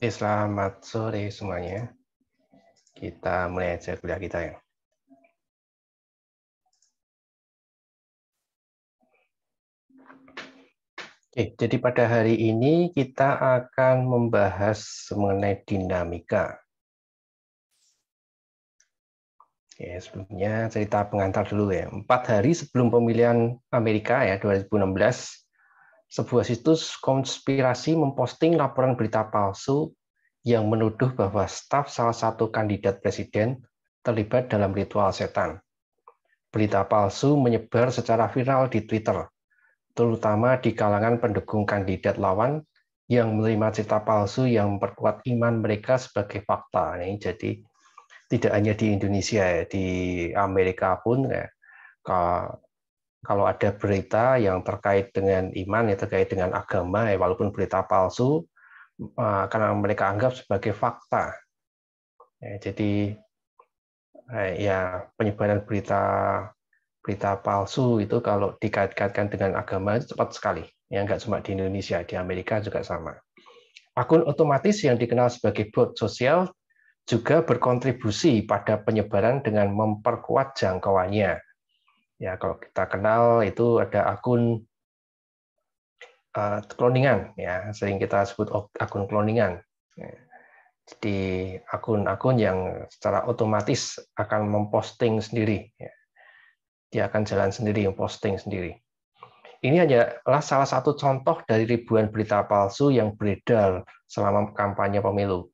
Selamat sore semuanya. Kita mulai aja kuliah kita ya. Oke, jadi pada hari ini kita akan membahas mengenai dinamika. Ya, sebelumnya cerita pengantar dulu ya. 4 hari sebelum pemilihan Amerika ya 2016, sebuah situs konspirasi memposting laporan berita palsu yang menuduh bahwa staf salah satu kandidat presiden terlibat dalam ritual setan. Berita palsu menyebar secara viral di Twitter, terutama di kalangan pendukung kandidat lawan yang menerima cerita palsu yang memperkuat iman mereka sebagai fakta. Jadi tidak hanya di Indonesia ya, di Amerika pun ya, kalau ada berita yang terkait dengan iman ya, terkait dengan agama ya, walaupun berita palsu, karena mereka anggap sebagai fakta. Ya, jadi ya penyebaran berita palsu itu kalau dikait-kaitkan dengan agama itu cepat sekali. Ya, nggak cuma di Indonesia, di Amerika juga sama. Akun otomatis yang dikenal sebagai bot sosial juga berkontribusi pada penyebaran dengan memperkuat jangkauannya. Ya, kalau kita kenal itu ada akun cloningan, ya sering kita sebut akun cloningan. Jadi akun-akun yang secara otomatis akan memposting sendiri. Dia akan jalan sendiri, memposting sendiri. Ini hanyalah salah satu contoh dari ribuan berita palsu yang beredar selama kampanye pemilu.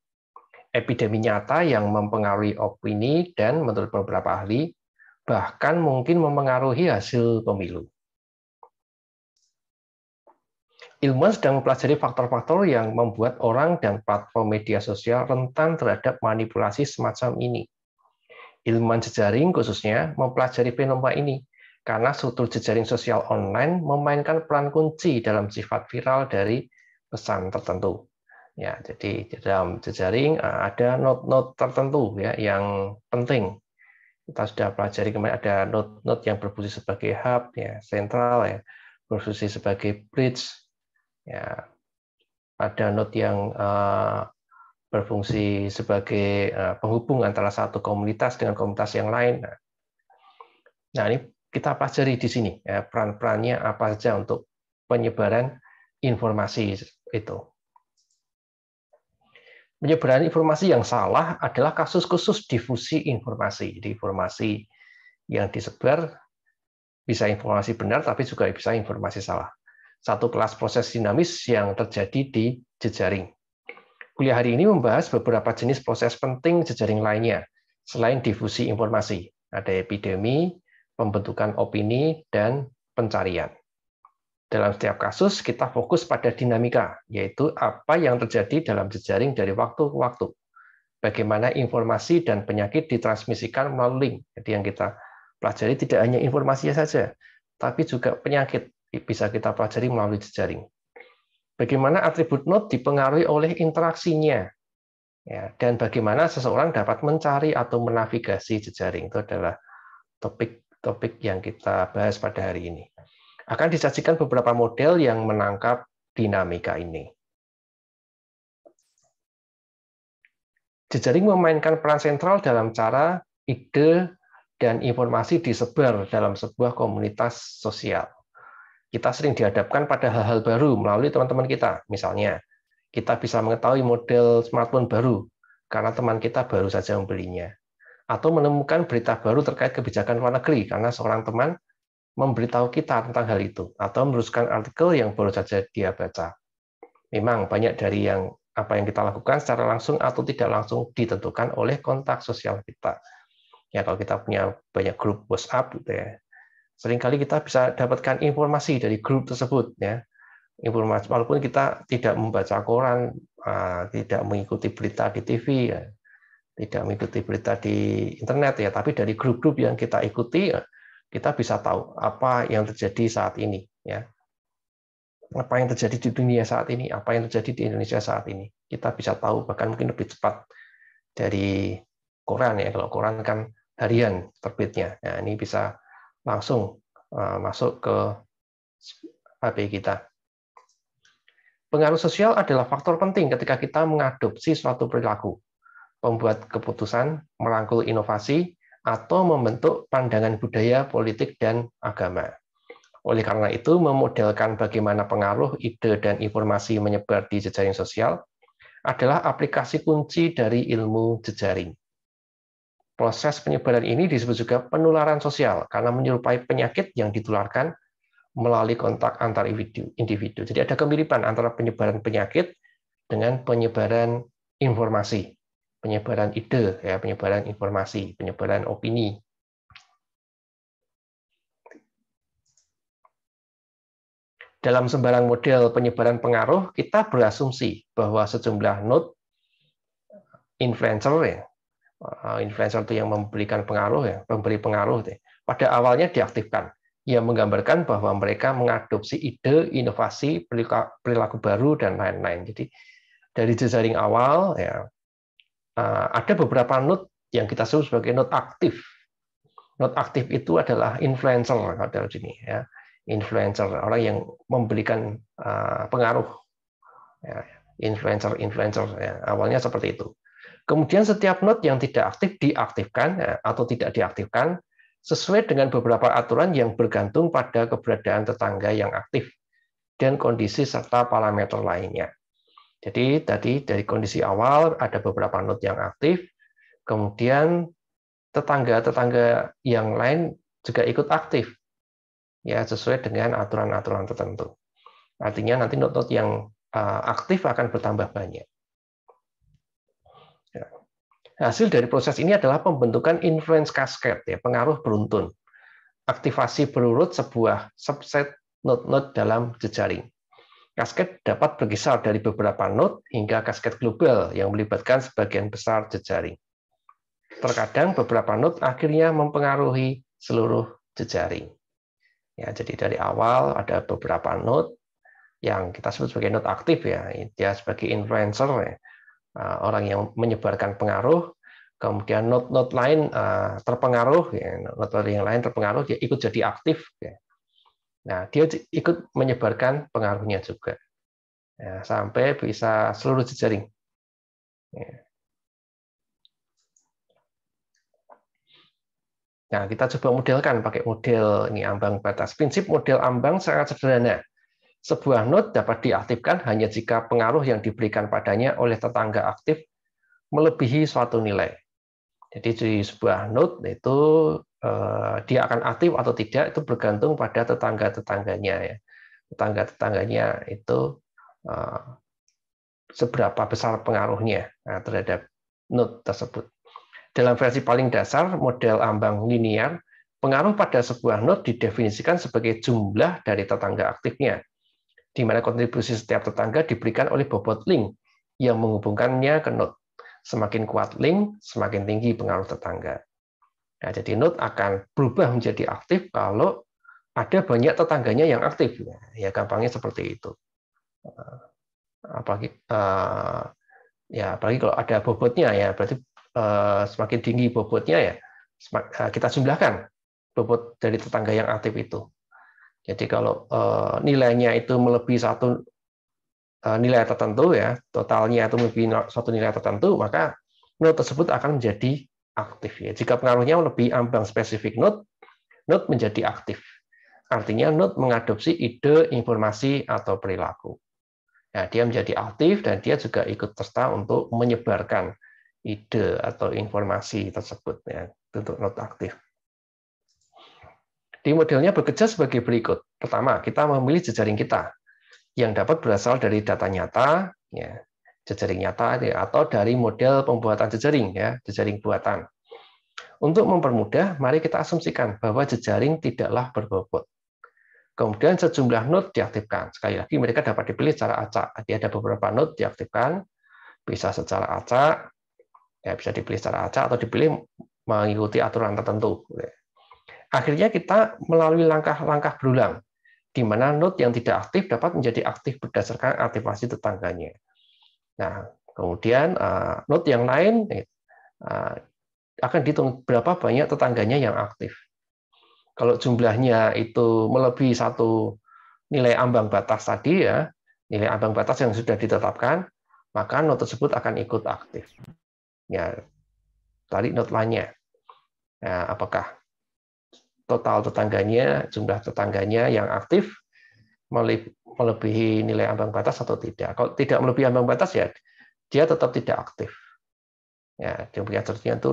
Epidemi nyata yang mempengaruhi opini dan menurut beberapa ahli, bahkan mungkin mempengaruhi hasil pemilu. Ilmuwan sedang mempelajari faktor-faktor yang membuat orang dan platform media sosial rentan terhadap manipulasi semacam ini. Ilmuwan jejaring khususnya mempelajari fenomena ini, karena struktur jejaring sosial online memainkan peran kunci dalam sifat viral dari pesan tertentu. Ya, jadi di dalam jejaring ada node-node tertentu ya yang penting. Kita sudah pelajari kemarin ada node-node yang berfungsi sebagai hub ya, sentral ya, berfungsi sebagai bridge ya, ada node yang berfungsi sebagai penghubung antara satu komunitas dengan komunitas yang lain. Nah, ini kita pelajari di sini ya, peran-perannya apa saja untuk penyebaran informasi itu. Penyebaran informasi yang salah adalah kasus khusus difusi informasi. Jadi informasi yang disebar bisa informasi benar, tapi juga bisa informasi salah. Satu kelas proses dinamis yang terjadi di jejaring. Kuliah hari ini membahas beberapa jenis proses penting jejaring lainnya, selain difusi informasi. Ada epidemi, pembentukan opini, dan pencarian. Dalam setiap kasus, kita fokus pada dinamika, yaitu apa yang terjadi dalam jejaring dari waktu ke waktu. Bagaimana informasi dan penyakit ditransmisikan melalui link. Jadi yang kita pelajari tidak hanya informasinya saja, tapi juga penyakit bisa kita pelajari melalui jejaring. Bagaimana atribut node dipengaruhi oleh interaksinya, ya, dan bagaimana seseorang dapat mencari atau menavigasi jejaring. Itu adalah topik yang kita bahas pada hari ini. Akan disajikan beberapa model yang menangkap dinamika ini. Jejaring memainkan peran sentral dalam cara ide dan informasi disebar dalam sebuah komunitas sosial. Kita sering dihadapkan pada hal-hal baru melalui teman-teman kita. Misalnya, kita bisa mengetahui model smartphone baru karena teman kita baru saja membelinya. Atau menemukan berita baru terkait kebijakan luar negeri karena seorang teman memberitahu kita tentang hal itu, atau meneruskan artikel yang baru saja dia baca. Memang banyak dari apa yang kita lakukan secara langsung atau tidak langsung ditentukan oleh kontak sosial kita. Ya, kalau kita punya banyak grup WhatsApp, gitu ya, seringkali kita bisa dapatkan informasi dari grup tersebut, ya. Informasi walaupun kita tidak membaca koran, tidak mengikuti berita di TV, ya, tidak mengikuti berita di internet, ya, tapi dari grup-grup yang kita ikuti, ya, kita bisa tahu apa yang terjadi saat ini, ya. Apa yang terjadi di dunia saat ini, apa yang terjadi di Indonesia saat ini. Kita bisa tahu bahkan mungkin lebih cepat dari koran ya. Kalau koran kan harian terbitnya. Nah, ini bisa langsung masuk ke HP kita. Pengaruh sosial adalah faktor penting ketika kita mengadopsi suatu perilaku, membuat keputusan, merangkul inovasi, atau membentuk pandangan budaya, politik, dan agama. Oleh karena itu, memodelkan bagaimana pengaruh, ide, dan informasi menyebar di jejaring sosial adalah aplikasi kunci dari ilmu jejaring. Proses penyebaran ini disebut juga penularan sosial karena menyerupai penyakit yang ditularkan melalui kontak antar individu. Jadi ada kemiripan antara penyebaran penyakit dengan penyebaran informasi, penyebaran ide, ya, penyebaran informasi, penyebaran opini. Dalam sembarang model penyebaran pengaruh, kita berasumsi bahwa sejumlah node influencer, ya, influencer itu yang memberikan pengaruh, ya, memberi pengaruh, ya, pada awalnya diaktifkan, yang menggambarkan bahwa mereka mengadopsi ide, inovasi, perilaku baru, dan lain-lain. Jadi dari jejaring awal, ya, ada beberapa node yang kita sebut sebagai node aktif. Node aktif itu adalah influencer, kalau di sini, ya, influencer, orang yang memberikan pengaruh, ya, influencer, ya, awalnya seperti itu. Kemudian setiap node yang tidak aktif diaktifkan, ya, atau tidak diaktifkan sesuai dengan beberapa aturan yang bergantung pada keberadaan tetangga yang aktif dan kondisi serta parameter lainnya. Jadi tadi dari kondisi awal ada beberapa node yang aktif, kemudian tetangga-tetangga yang lain juga ikut aktif, ya, sesuai dengan aturan-aturan tertentu. Artinya nanti node-node yang aktif akan bertambah banyak. Hasil dari proses ini adalah pembentukan influence cascade, ya, pengaruh beruntun, aktivasi berurut sebuah subset node-node dalam jejaring. Cascade dapat berkisar dari beberapa node hingga cascade global yang melibatkan sebagian besar jejaring. Terkadang beberapa node akhirnya mempengaruhi seluruh jejaring. Ya, jadi dari awal ada beberapa node yang kita sebut sebagai node aktif, ya, dia sebagai influencer, ya, orang yang menyebarkan pengaruh, kemudian node-node lain terpengaruh, ya, node yang lain terpengaruh, dia ikut jadi aktif, ya. Nah, dia ikut menyebarkan pengaruhnya juga, ya, sampai bisa seluruh jejaring. Ya. Nah, kita coba modelkan pakai model ini ambang batas. Prinsip model ambang sangat sederhana. Sebuah node dapat diaktifkan hanya jika pengaruh yang diberikan padanya oleh tetangga aktif melebihi suatu nilai. Jadi di sebuah node itu dia akan aktif atau tidak itu bergantung pada tetangga-tetangganya, ya. Tetangga-tetangganya itu seberapa besar pengaruhnya terhadap node tersebut. Dalam versi paling dasar model ambang linear, pengaruh pada sebuah node didefinisikan sebagai jumlah dari tetangga aktifnya, di mana kontribusi setiap tetangga diberikan oleh bobot link yang menghubungkannya ke node. Semakin kuat link, semakin tinggi pengaruh tetangga. Nah, jadi node akan berubah menjadi aktif kalau ada banyak tetangganya yang aktif. Ya, gampangnya seperti itu. Apalagi kalau ada bobotnya, ya berarti semakin tinggi bobotnya, ya kita jumlahkan bobot dari tetangga yang aktif itu. Jadi kalau nilainya itu melebihi satu nilai tertentu, ya, totalnya itu melebihi suatu nilai tertentu, maka node tersebut akan menjadi aktif, ya. Jika pengaruhnya lebih ambang spesifik node menjadi aktif. Artinya node mengadopsi ide, informasi, atau perilaku. Nah, dia menjadi aktif dan dia juga ikut serta untuk menyebarkan ide atau informasi tersebut, ya, untuk node aktif. Di modelnya bekerja sebagai berikut. Pertama, kita memilih jejaring kita yang dapat berasal dari data nyata, ya, jejaring nyata, ya, atau dari model pembuatan jejaring, ya, jejaring buatan. Untuk mempermudah, mari kita asumsikan bahwa jejaring tidaklah berbobot. Kemudian sejumlah node diaktifkan. Sekali lagi, mereka dapat dipilih secara acak. Jadi ada beberapa node diaktifkan, bisa secara acak, ya, bisa dipilih secara acak atau dipilih mengikuti aturan tertentu. Akhirnya kita melalui langkah-langkah berulang, di mana node yang tidak aktif dapat menjadi aktif berdasarkan aktivasi tetangganya. Nah, kemudian node yang lain akan dihitung berapa banyak tetangganya yang aktif. Kalau jumlahnya itu melebihi satu nilai ambang batas tadi, ya, nilai ambang batas yang sudah ditetapkan, maka node tersebut akan ikut aktif. Ya, tadi node lainnya. Nah, apakah total tetangganya, jumlah tetangganya yang aktif melebihi nilai ambang batas atau tidak? Kalau tidak melebihi ambang batas, ya dia tetap tidak aktif. Ya, demikian seterusnya itu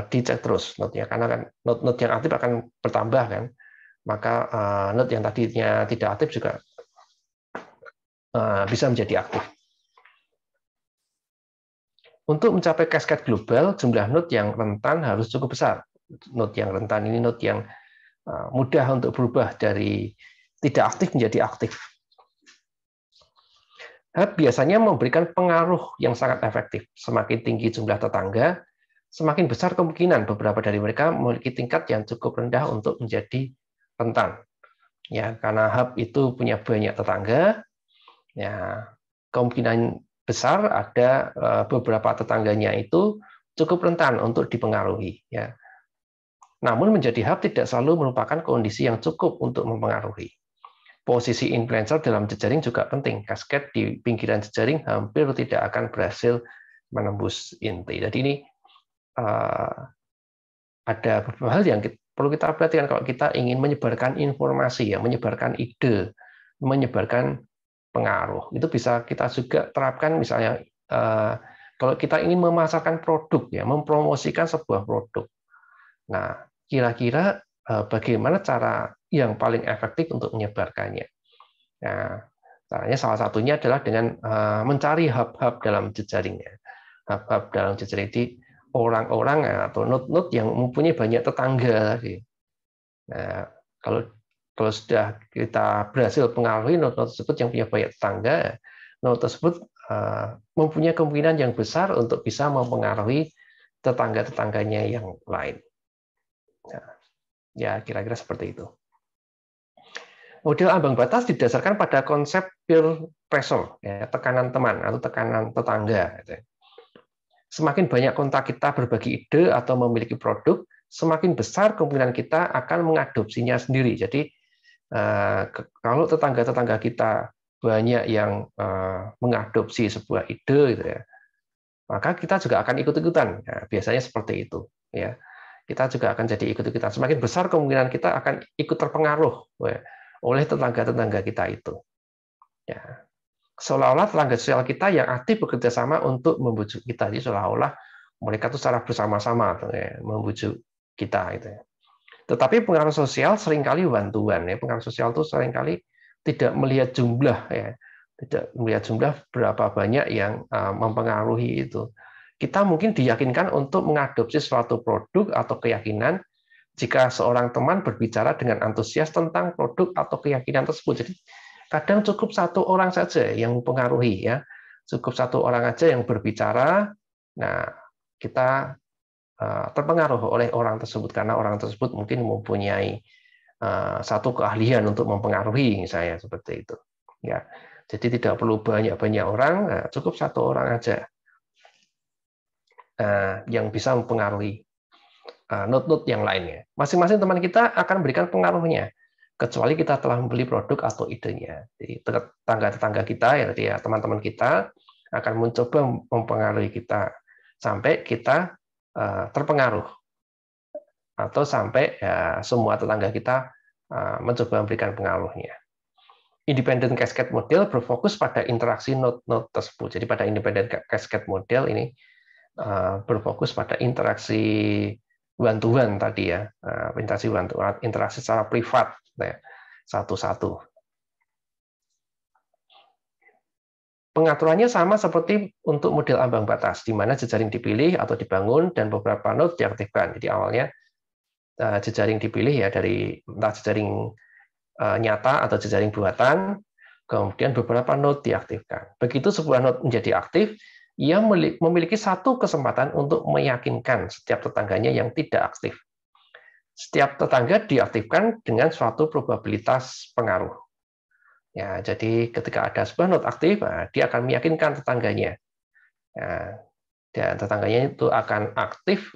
dicek terus node-nya, karena kan node yang aktif akan bertambah kan, maka node yang tadinya tidak aktif juga bisa menjadi aktif. Untuk mencapai cascade global, jumlah node yang rentan harus cukup besar. Node yang rentan ini node yang mudah untuk berubah dari tidak aktif menjadi aktif. Hub biasanya memberikan pengaruh yang sangat efektif. Semakin tinggi jumlah tetangga, semakin besar kemungkinan beberapa dari mereka memiliki tingkat yang cukup rendah untuk menjadi rentan. Ya, karena hub itu punya banyak tetangga, ya kemungkinan besar ada beberapa tetangganya itu cukup rentan untuk dipengaruhi. Ya. Namun menjadi hub tidak selalu merupakan kondisi yang cukup untuk mempengaruhi. Posisi influencer dalam jejaring juga penting. Cascade di pinggiran jejaring hampir tidak akan berhasil menembus inti. Jadi ini ada beberapa hal yang perlu kita perhatikan kalau kita ingin menyebarkan informasi, ya, menyebarkan ide, menyebarkan pengaruh. Itu bisa kita juga terapkan misalnya kalau kita ingin memasarkan produk, ya, mempromosikan sebuah produk. Nah, kira-kira bagaimana cara yang paling efektif untuk menyebarkannya? Nah, caranya salah satunya adalah dengan mencari hub-hub dalam jejaringnya. Hub-hub dalam jejaring di orang-orang atau node-node yang mempunyai banyak tetangga tadi. Nah, kalau sudah kita berhasil pengaruhi node-node tersebut yang punya banyak tetangga, node tersebut mempunyai kemungkinan yang besar untuk bisa mempengaruhi tetangga-tetangganya yang lain. Nah, ya kira-kira seperti itu. Model ambang batas didasarkan pada konsep peer pressure, ya, tekanan teman atau tekanan tetangga. Semakin banyak kontak kita berbagi ide atau memiliki produk, semakin besar kemungkinan kita akan mengadopsinya sendiri. Jadi kalau tetangga-tetangga kita banyak yang mengadopsi sebuah ide, gitu ya, maka kita juga akan ikut-ikutan. Ya, biasanya seperti itu. Ya, kita juga akan jadi ikut-ikutan. Semakin besar kemungkinan kita akan ikut terpengaruh oleh tetangga-tetangga kita itu. Ya. Seolah-olah tetangga sosial kita yang aktif bekerja sama untuk membujuk kita. Jadi seolah-olah mereka itu secara bersama-sama ya, membujuk kita. Gitu. Tetapi pengaruh sosial seringkali bantuan. Ya. Pengaruh sosial itu seringkali tidak melihat jumlah, ya, tidak melihat jumlah berapa banyak yang mempengaruhi itu. Kita mungkin diyakinkan untuk mengadopsi suatu produk atau keyakinan jika seorang teman berbicara dengan antusias tentang produk atau keyakinan tersebut. Jadi kadang cukup satu orang saja yang mempengaruhi, ya, cukup satu orang aja yang berbicara. Nah, kita terpengaruh oleh orang tersebut karena orang tersebut mungkin mempunyai satu keahlian untuk mempengaruhi, misalnya seperti itu. Ya, jadi tidak perlu banyak-banyak orang, cukup satu orang aja yang bisa mempengaruhi node-node yang lainnya. Masing-masing teman kita akan memberikan pengaruhnya, kecuali kita telah membeli produk atau idenya. Jadi tetangga-tetangga kita, ya teman-teman kita akan mencoba mempengaruhi kita sampai kita terpengaruh, atau sampai semua tetangga kita mencoba memberikan pengaruhnya. Independent cascade model berfokus pada interaksi node-node tersebut. Jadi pada independent cascade model ini berfokus pada interaksi one-to-one tadi, ya, interaksi secara privat, ya, satu-satu. Pengaturannya sama seperti untuk model ambang batas, di mana jejaring dipilih atau dibangun dan beberapa node diaktifkan. Jadi awalnya jejaring dipilih, ya, dari entah jejaring nyata atau jejaring buatan, kemudian beberapa node diaktifkan. Begitu sebuah node menjadi aktif, ia memiliki satu kesempatan untuk meyakinkan setiap tetangganya yang tidak aktif. Setiap tetangga diaktifkan dengan suatu probabilitas pengaruh. Ya, jadi ketika ada sebuah node aktif, dia akan meyakinkan tetangganya. Ya, dan tetangganya itu akan aktif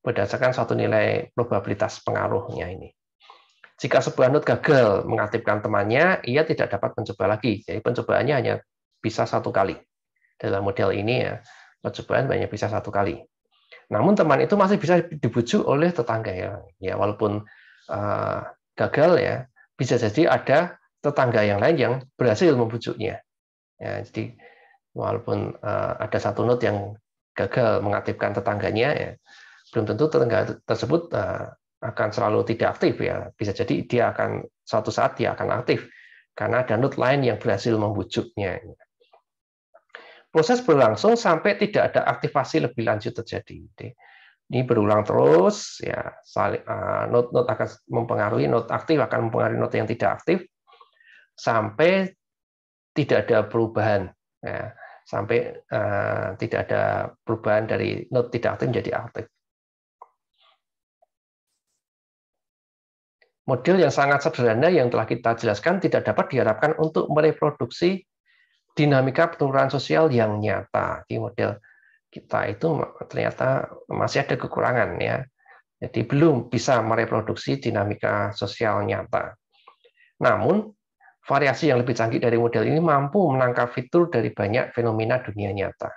berdasarkan suatu nilai probabilitas pengaruhnya ini. Jika sebuah node gagal mengaktifkan temannya, ia tidak dapat mencoba lagi. Jadi pencobaannya hanya bisa 1 kali. Dalam model ini ya, percobaan hanya bisa 1 kali. Namun teman itu masih bisa dibujuk oleh tetangga ya walaupun gagal ya, bisa jadi ada tetangga yang lain yang berhasil membujuknya. Ya, jadi walaupun ada satu node yang gagal mengaktifkan tetangganya, ya, belum tentu tetangga tersebut akan selalu tidak aktif ya. Bisa jadi dia akan suatu saat dia akan aktif karena ada node lain yang berhasil membujuknya. Proses berlangsung sampai tidak ada aktivasi lebih lanjut terjadi. Ini berulang terus ya, node akan mempengaruhi node aktif akan mempengaruhi node yang tidak aktif sampai tidak ada perubahan ya, sampai tidak ada perubahan dari node tidak aktif menjadi aktif. Model yang sangat sederhana yang telah kita jelaskan tidak dapat diharapkan untuk mereproduksi dinamika penurunan sosial yang nyata. Di model kita itu ternyata masih ada kekurangan ya. Jadi belum bisa mereproduksi dinamika sosial nyata. Namun, variasi yang lebih canggih dari model ini mampu menangkap fitur dari banyak fenomena dunia nyata.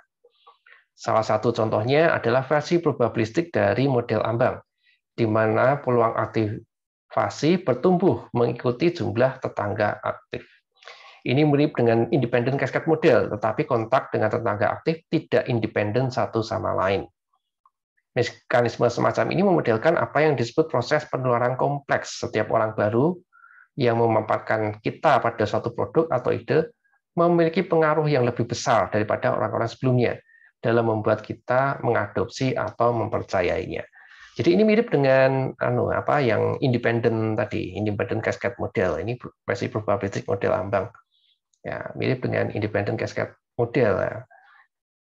Salah satu contohnya adalah versi probabilistik dari model ambang, di mana peluang aktivasi bertumbuh mengikuti jumlah tetangga aktif. Ini mirip dengan independent cascade model, tetapi kontak dengan tetangga aktif tidak independen satu sama lain. Mekanisme semacam ini memodelkan apa yang disebut proses penularan kompleks. Setiap orang baru yang memaparkan kita pada suatu produk atau ide memiliki pengaruh yang lebih besar daripada orang-orang sebelumnya dalam membuat kita mengadopsi atau mempercayainya. Jadi ini mirip dengan yang independent tadi, independent cascade model. Ini versi probabilistik model ambang. Ya, mirip dengan independent cascade model.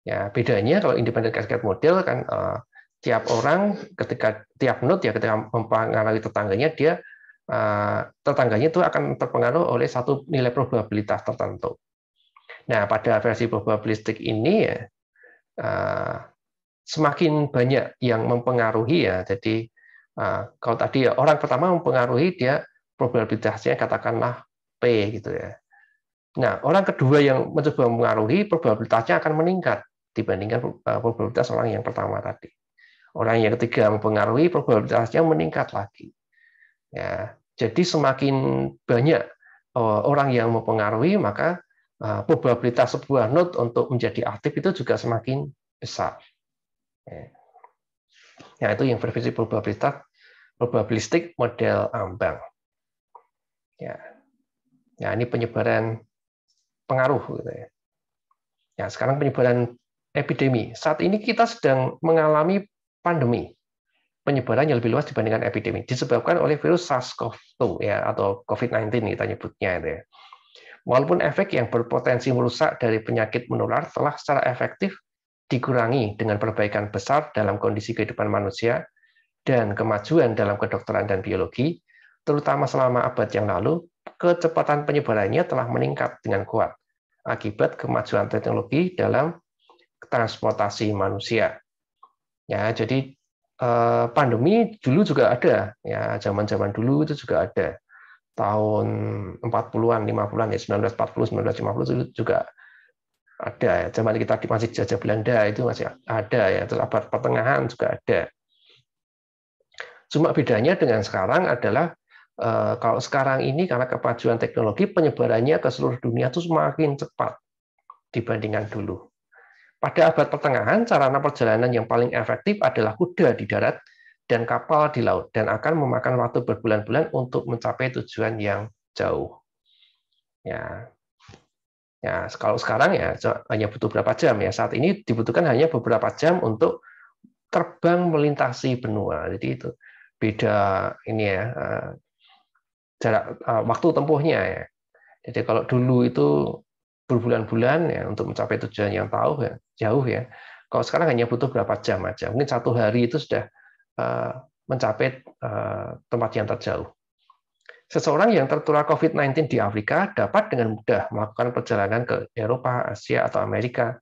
Ya, bedanya kalau independent cascade model kan tiap orang tiap node ya ketika mempengaruhi tetangganya tetangganya itu akan terpengaruh oleh satu nilai probabilitas tertentu. Nah, pada versi probabilistik ini ya semakin banyak yang mempengaruhi ya. Jadi kalau tadi ya orang pertama mempengaruhi dia probabilitasnya katakanlah P gitu ya. Nah, orang kedua yang mencoba mempengaruhi probabilitasnya akan meningkat dibandingkan probabilitas orang yang pertama tadi. Orang yang ketiga mempengaruhi probabilitasnya meningkat lagi. Ya, jadi semakin banyak orang yang mempengaruhi, maka probabilitas sebuah node untuk menjadi aktif itu juga semakin besar. Ya, itu yang versi probabilistik model ambang. Ya, ini penyebaran pengaruh gitu ya. Ya, sekarang penyebaran epidemi. Saat ini kita sedang mengalami pandemi. Penyebarannya lebih luas dibandingkan epidemi. Disebabkan oleh virus SARS-CoV-2 ya atau COVID-19 kita nyebutnya itu ya. Walaupun efek yang berpotensi merusak dari penyakit menular telah secara efektif dikurangi dengan perbaikan besar dalam kondisi kehidupan manusia dan kemajuan dalam kedokteran dan biologi, terutama selama abad yang lalu, kecepatan penyebarannya telah meningkat dengan kuat akibat kemajuan teknologi dalam transportasi manusia. Ya, jadi pandemi dulu juga ada, ya zaman-zaman dulu itu juga ada. Tahun 40-an, 50-an ya 1940, 1950 itu juga ada ya. Zaman kita masih jajah Belanda itu masih ada ya. Terus abad pertengahan juga ada. Cuma bedanya dengan sekarang adalah kalau sekarang ini karena kemajuan teknologi penyebarannya ke seluruh dunia itu semakin cepat dibandingkan dulu. Pada abad pertengahan, sarana perjalanan yang paling efektif adalah kuda di darat dan kapal di laut, dan akan memakan waktu berbulan-bulan untuk mencapai tujuan yang jauh. Ya, kalau sekarang ya hanya butuh berapa jam ya. Saat ini dibutuhkan hanya beberapa jam untuk terbang melintasi benua. Jadi itu beda ini ya jarak waktu tempuhnya ya. Jadi kalau dulu itu berbulan-bulan ya untuk mencapai tujuan yang jauh ya. Kalau sekarang hanya butuh berapa jam aja. Mungkin 1 hari itu sudah mencapai tempat yang terjauh. Seseorang yang tertular COVID-19 di Afrika dapat dengan mudah melakukan perjalanan ke Eropa, Asia, atau Amerika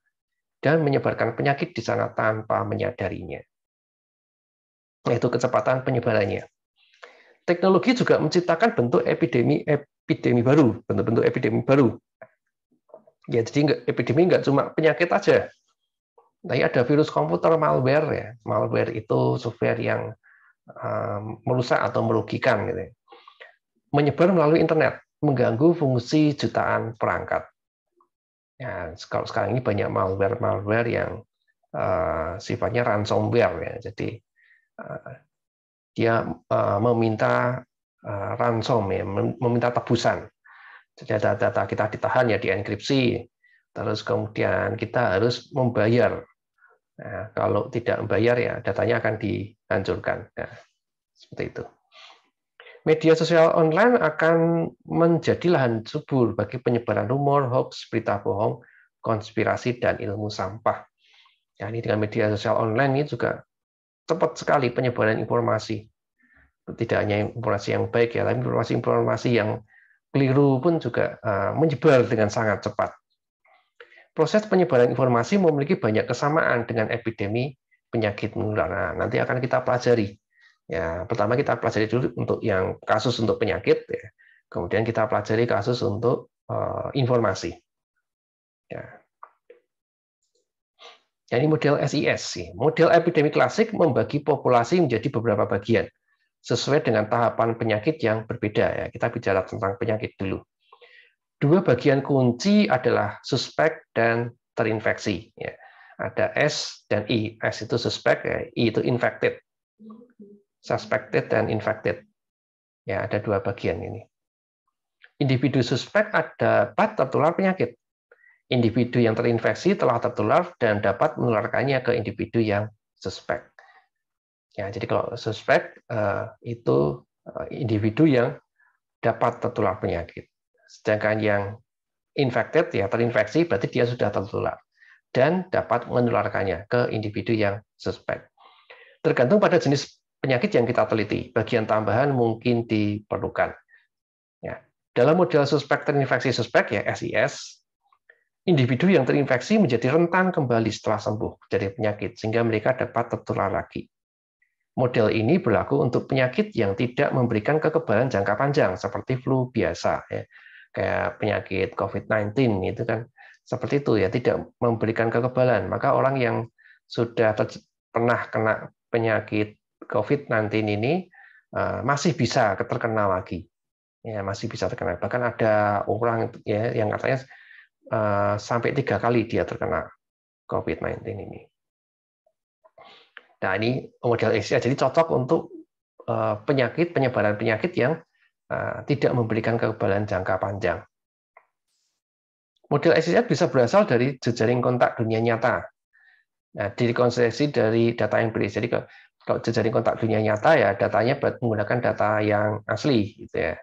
dan menyebarkan penyakit di sana tanpa menyadarinya. Yaitu kecepatan penyebarannya. teknologi juga menciptakan bentuk epidemi baru, bentuk-bentuk epidemi baru. Ya, jadi epidemi nggak cuma penyakit aja. Tapi ada virus komputer, malware ya. Malware itu software yang merusak atau merugikan gitu. Menyebar melalui internet, mengganggu fungsi jutaan perangkat. Ya, kalau sekarang ini banyak malware yang sifatnya ransomware ya. Jadi dia meminta ransom ya, meminta tebusan. Jadi data kita ditahan ya, dienkripsi. Terus kemudian kita harus membayar. Nah, kalau tidak membayar ya datanya akan dihancurkan. Nah, seperti itu. Media sosial online akan menjadi lahan subur bagi penyebaran rumor, hoax, berita bohong, konspirasi, dan ilmu sampah. Ya, ini dengan media sosial online ini juga cepat sekali penyebaran informasi. Tidak hanya informasi yang baik ya, tapi informasi-informasi yang keliru pun juga menyebar dengan sangat cepat. Proses penyebaran informasi memiliki banyak kesamaan dengan epidemi penyakit menular. Nah, nanti akan kita pelajari. Ya, pertama kita pelajari dulu untuk yang kasus untuk penyakit, ya. Kemudian kita pelajari kasus untuk informasi. Ya. Ini model SIS. Model epidemi klasik membagi populasi menjadi beberapa bagian sesuai dengan tahapan penyakit yang berbeda. Ya, kita bicara tentang penyakit dulu. Dua bagian kunci adalah suspek dan terinfeksi. Ya. Ada S dan I. S itu suspek, ya. I itu infected. Suspected dan infected. Ya, ada dua bagian ini. Individu suspek dapat tertular penyakit. Individu yang terinfeksi telah tertular dan dapat menularkannya ke individu yang suspek. Ya, jadi kalau suspek itu individu yang dapat tertular penyakit. Sedangkan yang infected ya terinfeksi berarti dia sudah tertular dan dapat menularkannya ke individu yang suspek. Tergantung pada jenis penyakit yang kita teliti, bagian tambahan mungkin diperlukan. Ya. Dalam model suspek terinfeksi suspek ya SIS, individu yang terinfeksi menjadi rentan kembali setelah sembuh dari penyakit sehingga mereka dapat tertular lagi. Model ini berlaku untuk penyakit yang tidak memberikan kekebalan jangka panjang seperti flu biasa ya. Kayak penyakit COVID-19 itu kan seperti itu ya, tidak memberikan kekebalan. Maka orang yang sudah pernah kena penyakit COVID-19 ini masih bisa terkena lagi. Ya, masih bisa terkena. Bahkan ada orang ya yang katanya sampai 3 kali dia terkena COVID-19 ini. Nah, ini model SIS jadi cocok untuk penyebaran penyakit yang tidak memberikan kekebalan jangka panjang. Model SIS bisa berasal dari jejaring kontak dunia nyata. Nah, direkonstruksi dari data empiris. Jadi kalau jejaring kontak dunia nyata ya datanya menggunakan data yang asli gitu ya.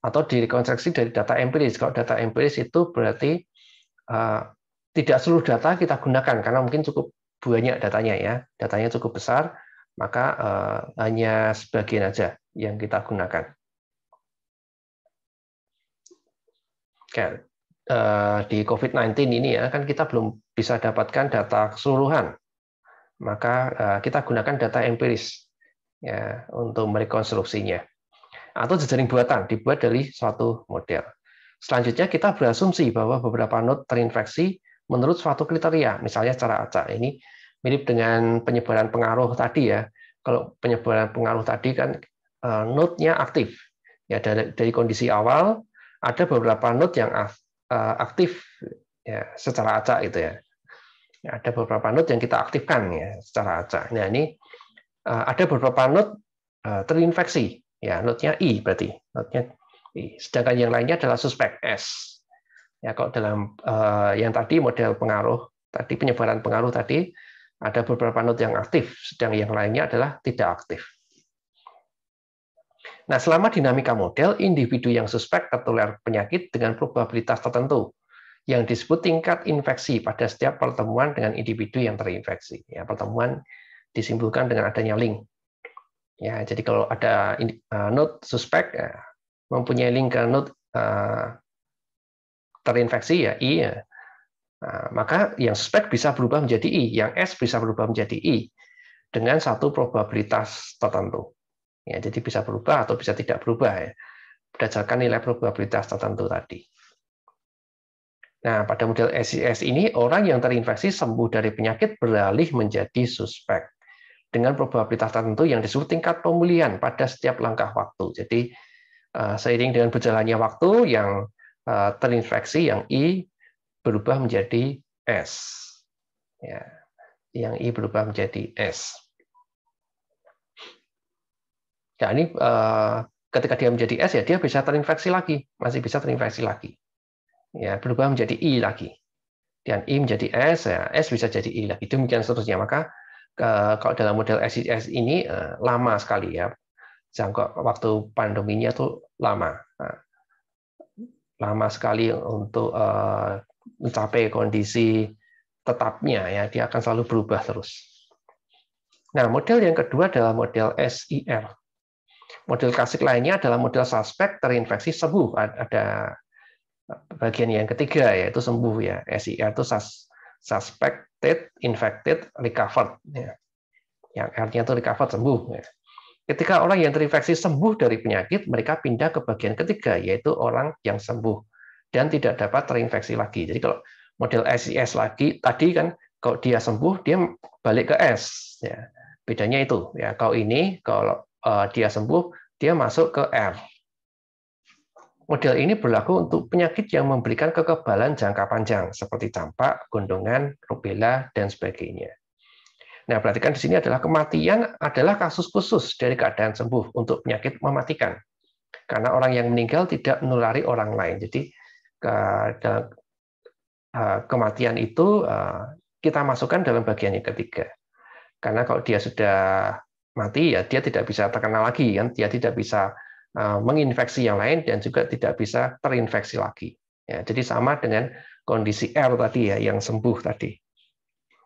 Atau direkonstruksi dari data empiris. Kalau data empiris itu berarti tidak seluruh data kita gunakan karena mungkin cukup banyak datanya ya. Datanya cukup besar, maka hanya sebagian aja yang kita gunakan. Kayak di COVID-19 ini ya kan kita belum bisa dapatkan data keseluruhan, maka kita gunakan data empiris ya untuk merekonstruksinya. Atau jejaring buatan dibuat dari suatu model. Selanjutnya kita berasumsi bahwa beberapa node terinfeksi menurut suatu kriteria, misalnya secara acak. Ini mirip dengan penyebaran pengaruh tadi ya. Kalau penyebaran pengaruh tadi kan node-nya aktif. Ya dari kondisi awal ada beberapa node yang aktif ya secara acak itu ya. Ada beberapa node yang kita aktifkan ya secara acak. Nah, ini ada beberapa node terinfeksi. Ya, node-nya I berarti. Node-nya I. Sedangkan yang lainnya adalah suspek S. Ya, kalau dalam yang tadi model pengaruh, tadi penyebaran pengaruh tadi ada beberapa node yang aktif, sedang yang lainnya adalah tidak aktif. Nah, selama dinamika model, individu yang suspek tertular penyakit dengan probabilitas tertentu yang disebut tingkat infeksi pada setiap pertemuan dengan individu yang terinfeksi. Ya, pertemuan disimpulkan dengan adanya link. Ya, jadi kalau ada node suspek ya, mempunyai link ke node terinfeksi ya I, ya. Nah, maka yang suspek bisa berubah menjadi I, yang S bisa berubah menjadi I dengan satu probabilitas tertentu. Ya, jadi bisa berubah atau bisa tidak berubah ya, berdasarkan nilai probabilitas tertentu tadi. Nah, pada model SIS ini, orang yang terinfeksi sembuh dari penyakit beralih menjadi suspek dengan probabilitas tertentu yang disebut tingkat pemulihan pada setiap langkah waktu. Jadi, seiring dengan berjalannya waktu, yang terinfeksi, yang I, berubah menjadi S. Ya, yang I berubah menjadi S. Nah, ini ketika dia menjadi S, ya dia bisa terinfeksi lagi, masih bisa terinfeksi lagi. Ya, berubah menjadi I lagi. Dan I menjadi S, ya, S bisa jadi I lagi. Demikian seterusnya. Maka kalau dalam model SIS ini lama sekali ya. Jangka waktu pandeminya tuh lama. Lama sekali untuk mencapai kondisi tetapnya ya, dia akan selalu berubah terus. Nah, model yang kedua adalah model SIR. Model klasik lainnya adalah model suspek terinfeksi sembuh. Ada bagian yang ketiga yaitu sembuh ya. SIR itu suspected, infected, recovered ya. Yang R-nya itu recovered, sembuh ya. Ketika orang yang terinfeksi sembuh dari penyakit, mereka pindah ke bagian ketiga yaitu orang yang sembuh dan tidak dapat terinfeksi lagi. Jadi kalau model SIS lagi tadi kan kalau dia sembuh dia balik ke S ya. Bedanya itu ya. Kalau ini kalau dia sembuh dia masuk ke R. Model ini berlaku untuk penyakit yang memberikan kekebalan jangka panjang seperti campak, gondongan, rubella dan sebagainya. Nah, perhatikan di sini adalah kematian adalah kasus khusus dari keadaan sembuh untuk penyakit mematikan. Karena orang yang meninggal tidak menulari orang lain. Jadi kematian itu kita masukkan dalam bagian yang ketiga. Karena kalau dia sudah mati ya dia tidak bisa terkena lagi kan, dia tidak bisa menginfeksi yang lain dan juga tidak bisa terinfeksi lagi. Ya, jadi sama dengan kondisi R tadi ya yang sembuh tadi.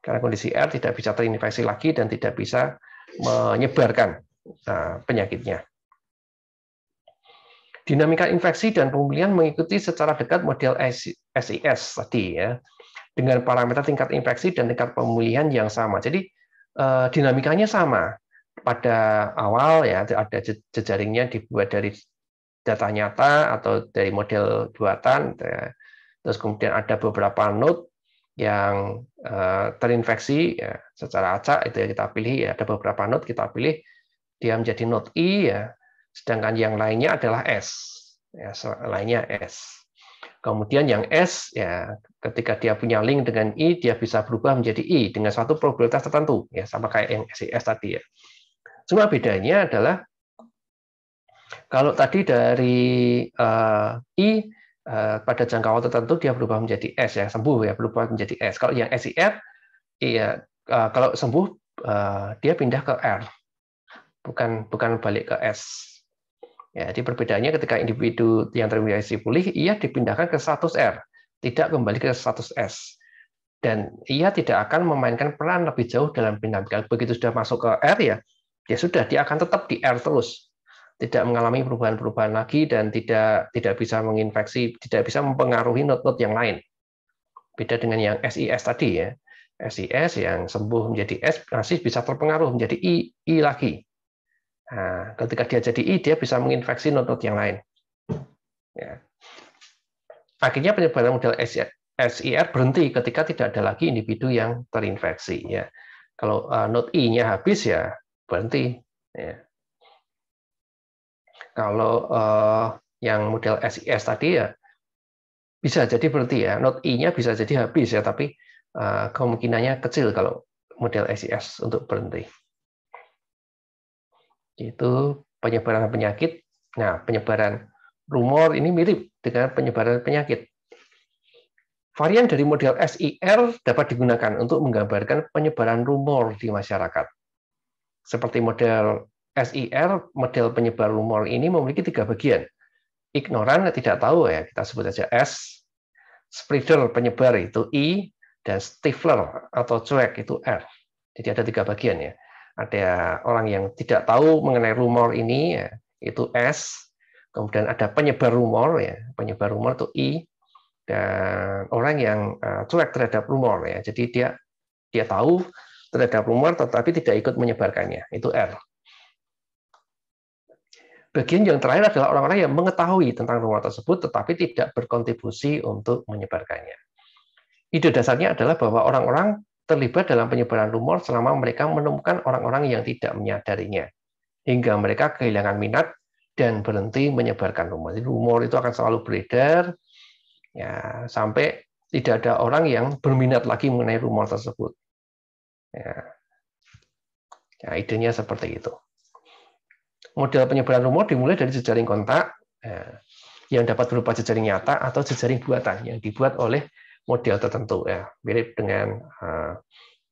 Karena kondisi R tidak bisa terinfeksi lagi dan tidak bisa menyebarkan penyakitnya. Dinamika infeksi dan pemulihan mengikuti secara dekat model SIS tadi ya, dengan parameter tingkat infeksi dan tingkat pemulihan yang sama. Jadi dinamikanya sama. Pada awal ya ada jejaringnya dibuat dari data nyata atau dari model buatan. Ya. Terus kemudian ada beberapa node yang terinfeksi ya, secara acak itu ya kita pilih ya, ada beberapa node kita pilih dia menjadi node I ya, sedangkan yang lainnya adalah S. Ya, lainnya S. Kemudian yang S, ya, ketika dia punya link dengan I, dia bisa berubah menjadi I dengan suatu probabilitas tertentu, ya sama kayak yang SIS tadi ya. Cuma bedanya adalah kalau tadi dari I pada jangka waktu tertentu dia berubah menjadi S ya, sembuh ya, berubah menjadi S. Kalau yang SIR, iya kalau sembuh dia pindah ke R, bukan balik ke S. Ya, jadi perbedaannya ketika individu yang terinfeksi pulih, ia dipindahkan ke status R, tidak kembali ke status S. Dan ia tidak akan memainkan peran lebih jauh dalam pendampingan. Begitu sudah masuk ke R, ya sudah, dia akan tetap di R terus. Tidak mengalami perubahan-perubahan lagi dan tidak bisa menginfeksi, tidak bisa mempengaruhi node-node yang lain. Beda dengan yang SIS tadi ya. SIS yang sembuh menjadi S masih bisa terpengaruh menjadi I lagi. Nah, ketika dia jadi I, dia bisa menginfeksi node-node yang lain. Ya. Akhirnya penyebaran model SIR berhenti ketika tidak ada lagi individu yang terinfeksi. Ya. Kalau node I-nya habis, ya berhenti. Ya. Kalau yang model SIS tadi, ya bisa jadi berhenti. Ya. Node I-nya bisa jadi habis, ya, tapi kemungkinannya kecil kalau model SIS untuk berhenti. Itu penyebaran penyakit. Nah, penyebaran rumor ini mirip dengan penyebaran penyakit. Varian dari model SIR dapat digunakan untuk menggambarkan penyebaran rumor di masyarakat. Seperti model SIR, model penyebar rumor ini memiliki 3 bagian. Ignoran, tidak tahu ya, kita sebut saja S. Spreader, penyebar itu I, dan stifler atau cuek itu R. Jadi ada 3 bagian ya. Ada orang yang tidak tahu mengenai rumor ini, ya, itu S. Kemudian ada penyebar rumor, ya, penyebar rumor itu I. Dan orang yang cuek terhadap rumor, ya, jadi dia tahu terhadap rumor, tetapi tidak ikut menyebarkannya, itu R. Bagian yang terakhir adalah orang-orang yang mengetahui tentang rumor tersebut tetapi tidak berkontribusi untuk menyebarkannya. Ide dasarnya adalah bahwa orang-orang terlibat dalam penyebaran rumor selama mereka menemukan orang-orang yang tidak menyadarinya, hingga mereka kehilangan minat dan berhenti menyebarkan rumor. Jadi rumor itu akan selalu beredar, ya, sampai tidak ada orang yang berminat lagi mengenai rumor tersebut. Ya, idenya seperti itu. Model penyebaran rumor dimulai dari jejaring kontak yang dapat berupa jejaring nyata atau jejaring buatan yang dibuat oleh model tertentu, ya, mirip dengan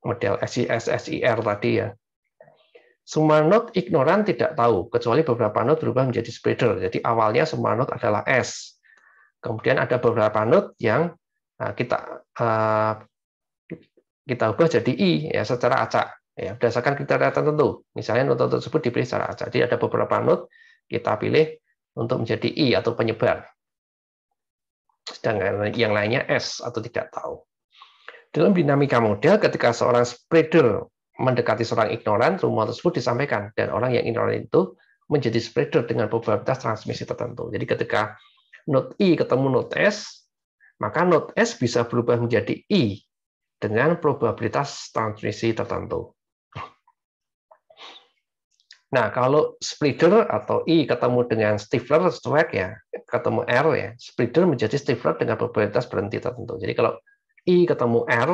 model SSIR tadi, ya. Semua node ignoran tidak tahu kecuali beberapa node berubah menjadi spreader. Jadi awalnya semua node adalah S. Kemudian ada beberapa node yang kita ubah jadi I, ya, secara acak. Ya, berdasarkan kriteria tertentu. Misalnya node tersebut dipilih secara acak. Jadi ada beberapa node kita pilih untuk menjadi I atau penyebar. Sedangkan yang lainnya S atau tidak tahu. Dalam dinamika model, ketika seorang spreader mendekati seorang ignoran, rumor tersebut disampaikan dan orang yang ignoran itu menjadi spreader dengan probabilitas transmisi tertentu. Jadi ketika node I ketemu node S, maka node S bisa berubah menjadi I dengan probabilitas transmisi tertentu. Nah, kalau spreader atau I ketemu dengan stifler, swag, ya, ketemu R, ya, spreader menjadi stifler dengan probabilitas berhenti tertentu. Jadi kalau I ketemu R,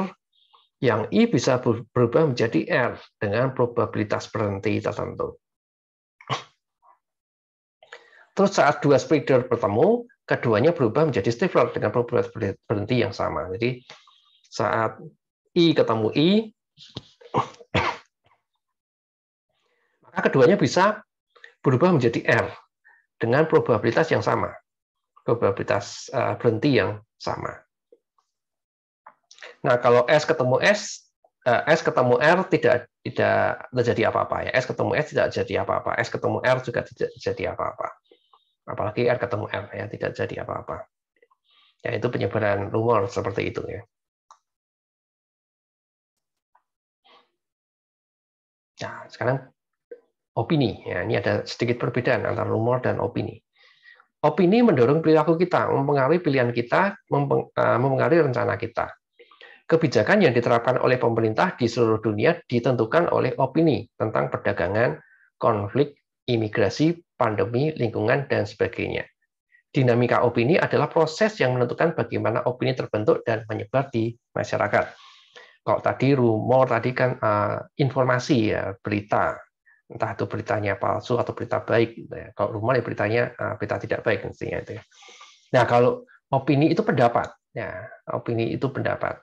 yang I bisa berubah menjadi R dengan probabilitas berhenti tertentu. Terus saat dua spreader bertemu, keduanya berubah menjadi stifler dengan probabilitas berhenti yang sama. Jadi saat I ketemu I, maka keduanya bisa berubah menjadi R dengan probabilitas yang sama, probabilitas berhenti yang sama. Nah, kalau S ketemu S ketemu R tidak terjadi apa-apa, ya. S ketemu S tidak jadi apa-apa. S ketemu R juga tidak jadi apa-apa. Apalagi R ketemu R, ya, tidak jadi apa-apa. Ya, itu penyebaran rumor seperti itu, ya. Nah, sekarang opini. Ya, ini ada sedikit perbedaan antara rumor dan opini. Opini mendorong perilaku kita, mempengaruhi pilihan kita, mempengaruhi rencana kita. Kebijakan yang diterapkan oleh pemerintah di seluruh dunia ditentukan oleh opini tentang perdagangan, konflik, imigrasi, pandemi, lingkungan, dan sebagainya. Dinamika opini adalah proses yang menentukan bagaimana opini terbentuk dan menyebar di masyarakat. Kalau tadi rumor, tadi kan informasi, ya, berita. Entah itu beritanya palsu atau berita baik. Gitu, ya. Kalau rumor, ya beritanya berita tidak baik. Mestinya itu, ya. Nah, kalau opini itu pendapat. Ya, opini itu pendapat.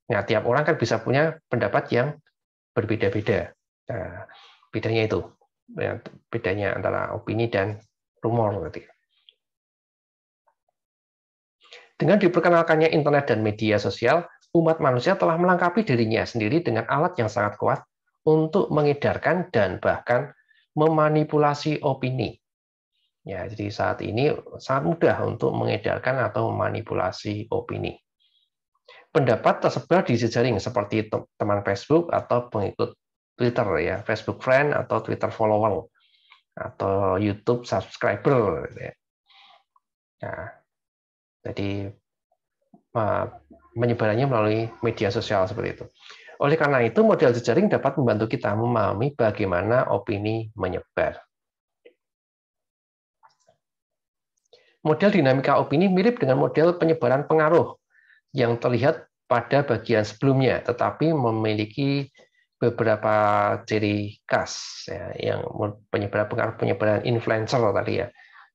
Nah, tiap orang kan bisa punya pendapat yang berbeda-beda. Nah, bedanya itu, ya, bedanya antara opini dan rumor. Dengan diperkenalkannya internet dan media sosial, umat manusia telah melengkapi dirinya sendiri dengan alat yang sangat kuat untuk mengedarkan dan bahkan memanipulasi opini. Ya, jadi saat ini sangat mudah untuk mengedarkan atau memanipulasi opini. Pendapat tersebar di jejaring seperti teman Facebook atau pengikut Twitter, ya, Facebook friend atau Twitter follower atau YouTube subscriber. Ya. Nah, jadi menyebarannya melalui media sosial seperti itu. Oleh karena itu, model jejaring dapat membantu kita memahami bagaimana opini menyebar. Model dinamika opini mirip dengan model penyebaran pengaruh yang terlihat pada bagian sebelumnya, tetapi memiliki beberapa ciri khas, ya, yang penyebaran influencer tadi, ya,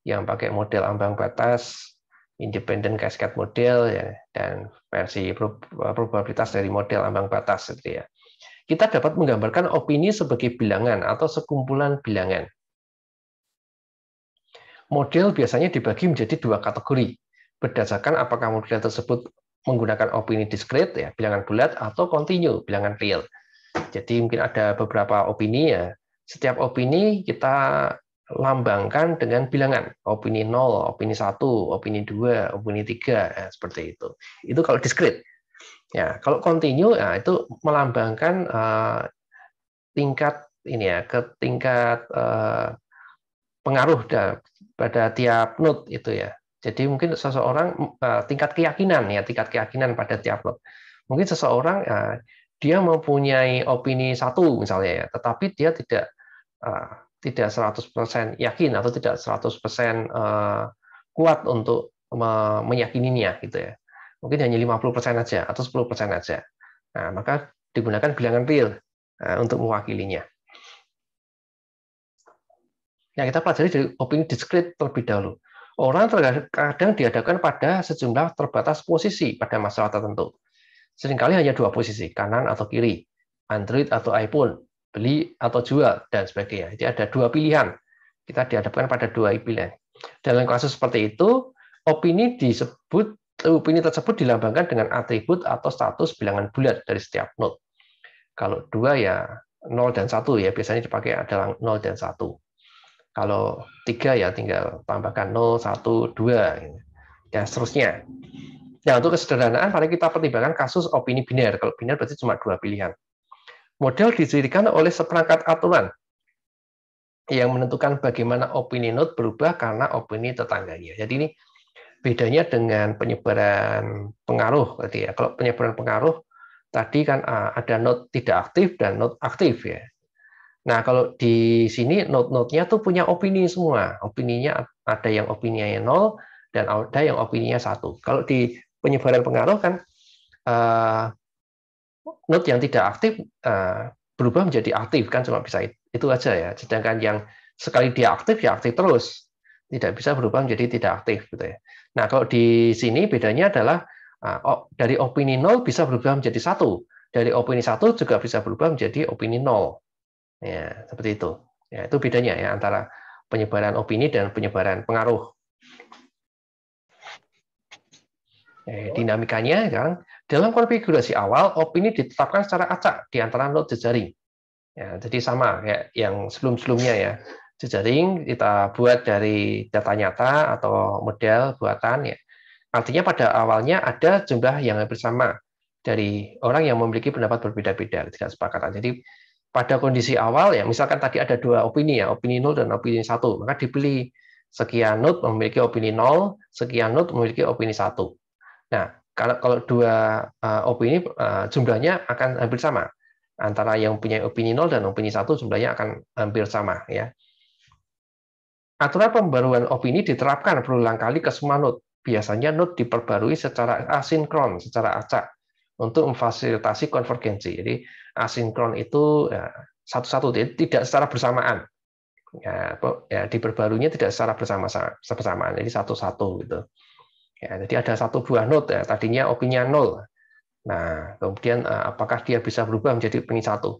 yang pakai model ambang batas, independent cascade model, ya, dan versi probabilitas dari model ambang batas, gitu, ya. Kita dapat menggambarkan opini sebagai bilangan atau sekumpulan bilangan. Model biasanya dibagi menjadi dua kategori, berdasarkan apakah model tersebut menggunakan opini diskrit, ya, bilangan bulat, atau kontinu, bilangan real. Jadi mungkin ada beberapa opini, ya. Setiap opini kita lambangkan dengan bilangan. Opini 0, opini 1, opini 2, opini 3, ya, seperti itu. Itu kalau diskrit. Ya, kalau kontinu, ya, itu melambangkan tingkat ini, ya, ke tingkat pengaruh pada tiap node itu ya. Jadi mungkin seseorang tingkat keyakinan pada tiap node. Mungkin seseorang dia mempunyai opini satu misalnya ya, tetapi dia tidak 100% yakin atau tidak 100% kuat untuk meyakininya gitu ya. Mungkin hanya 50% aja atau 10% aja. Nah, maka digunakan bilangan real untuk mewakilinya. Nah, kita pelajari dari opini diskrit terlebih dahulu. Orang terkadang dihadapkan pada sejumlah terbatas posisi pada masalah tertentu. Seringkali hanya dua posisi, kanan atau kiri, Android atau iPhone, beli atau jual, dan sebagainya. Jadi ada dua pilihan. Kita dihadapkan pada dua pilihan. Dalam kasus seperti itu, opini tersebut dilambangkan dengan atribut atau status bilangan bulat dari setiap node. Kalau dua ya 0 dan 1 ya, biasanya dipakai adalah 0 dan 1. Kalau 3 ya tinggal tambahkan 0, 1, 2, dan seterusnya. Nah, untuk kesederhanaan, mari kita pertimbangkan kasus opini biner. Kalau biner berarti cuma dua pilihan. Model didirikan oleh seperangkat aturan yang menentukan bagaimana opini node berubah karena opini tetangganya. Jadi ini bedanya dengan penyebaran pengaruh. Ya. Kalau penyebaran pengaruh, tadi kan ada node tidak aktif dan node aktif ya. Nah, kalau di sini node-node-nya tuh punya opini semua. Opininya ada yang opininya 0 dan ada yang opininya 1. Kalau di penyebaran pengaruh kan node yang tidak aktif berubah menjadi aktif kan cuma bisa itu aja ya. Sedangkan yang sekali dia aktif ya aktif terus. Tidak bisa berubah menjadi tidak aktif gitu ya. Nah, kalau di sini bedanya adalah dari opini 0 bisa berubah menjadi 1. Dari opini 1 juga bisa berubah menjadi opini 0. Ya, seperti itu. Ya, itu bedanya ya antara penyebaran opini dan penyebaran pengaruh. Dinamikanya kan dalam konfigurasi awal opini ditetapkan secara acak di antara node jejaring. Ya, jadi sama ya yang sebelum-sebelumnya ya. Jejaring kita buat dari data nyata atau model buatan ya. Artinya pada awalnya ada jumlah yang hampir sama dari orang yang memiliki pendapat berbeda-beda, tidak sepakatan. Jadi pada kondisi awal ya, misalkan tadi ada dua opini ya, opini 0 dan opini 1, maka dipilih sekian node memiliki opini 0, sekian node memiliki opini 1. Nah, kalau dua opini jumlahnya akan hampir sama. Antara yang punya opini 0 dan opini 1 jumlahnya akan hampir sama ya. Aturan pembaruan opini diterapkan berulang kali ke semua node. Biasanya node diperbarui secara asinkron, secara acak untuk memfasilitasi konvergensi. Jadi asinkron itu satu-satu, tidak secara bersamaan. Ya, diperbaruinya tidak secara bersamaan, jadi satu-satu gitu. Ya, jadi ada satu buah node ya, tadinya opininya 0. Nah, kemudian apakah dia bisa berubah menjadi opini 1?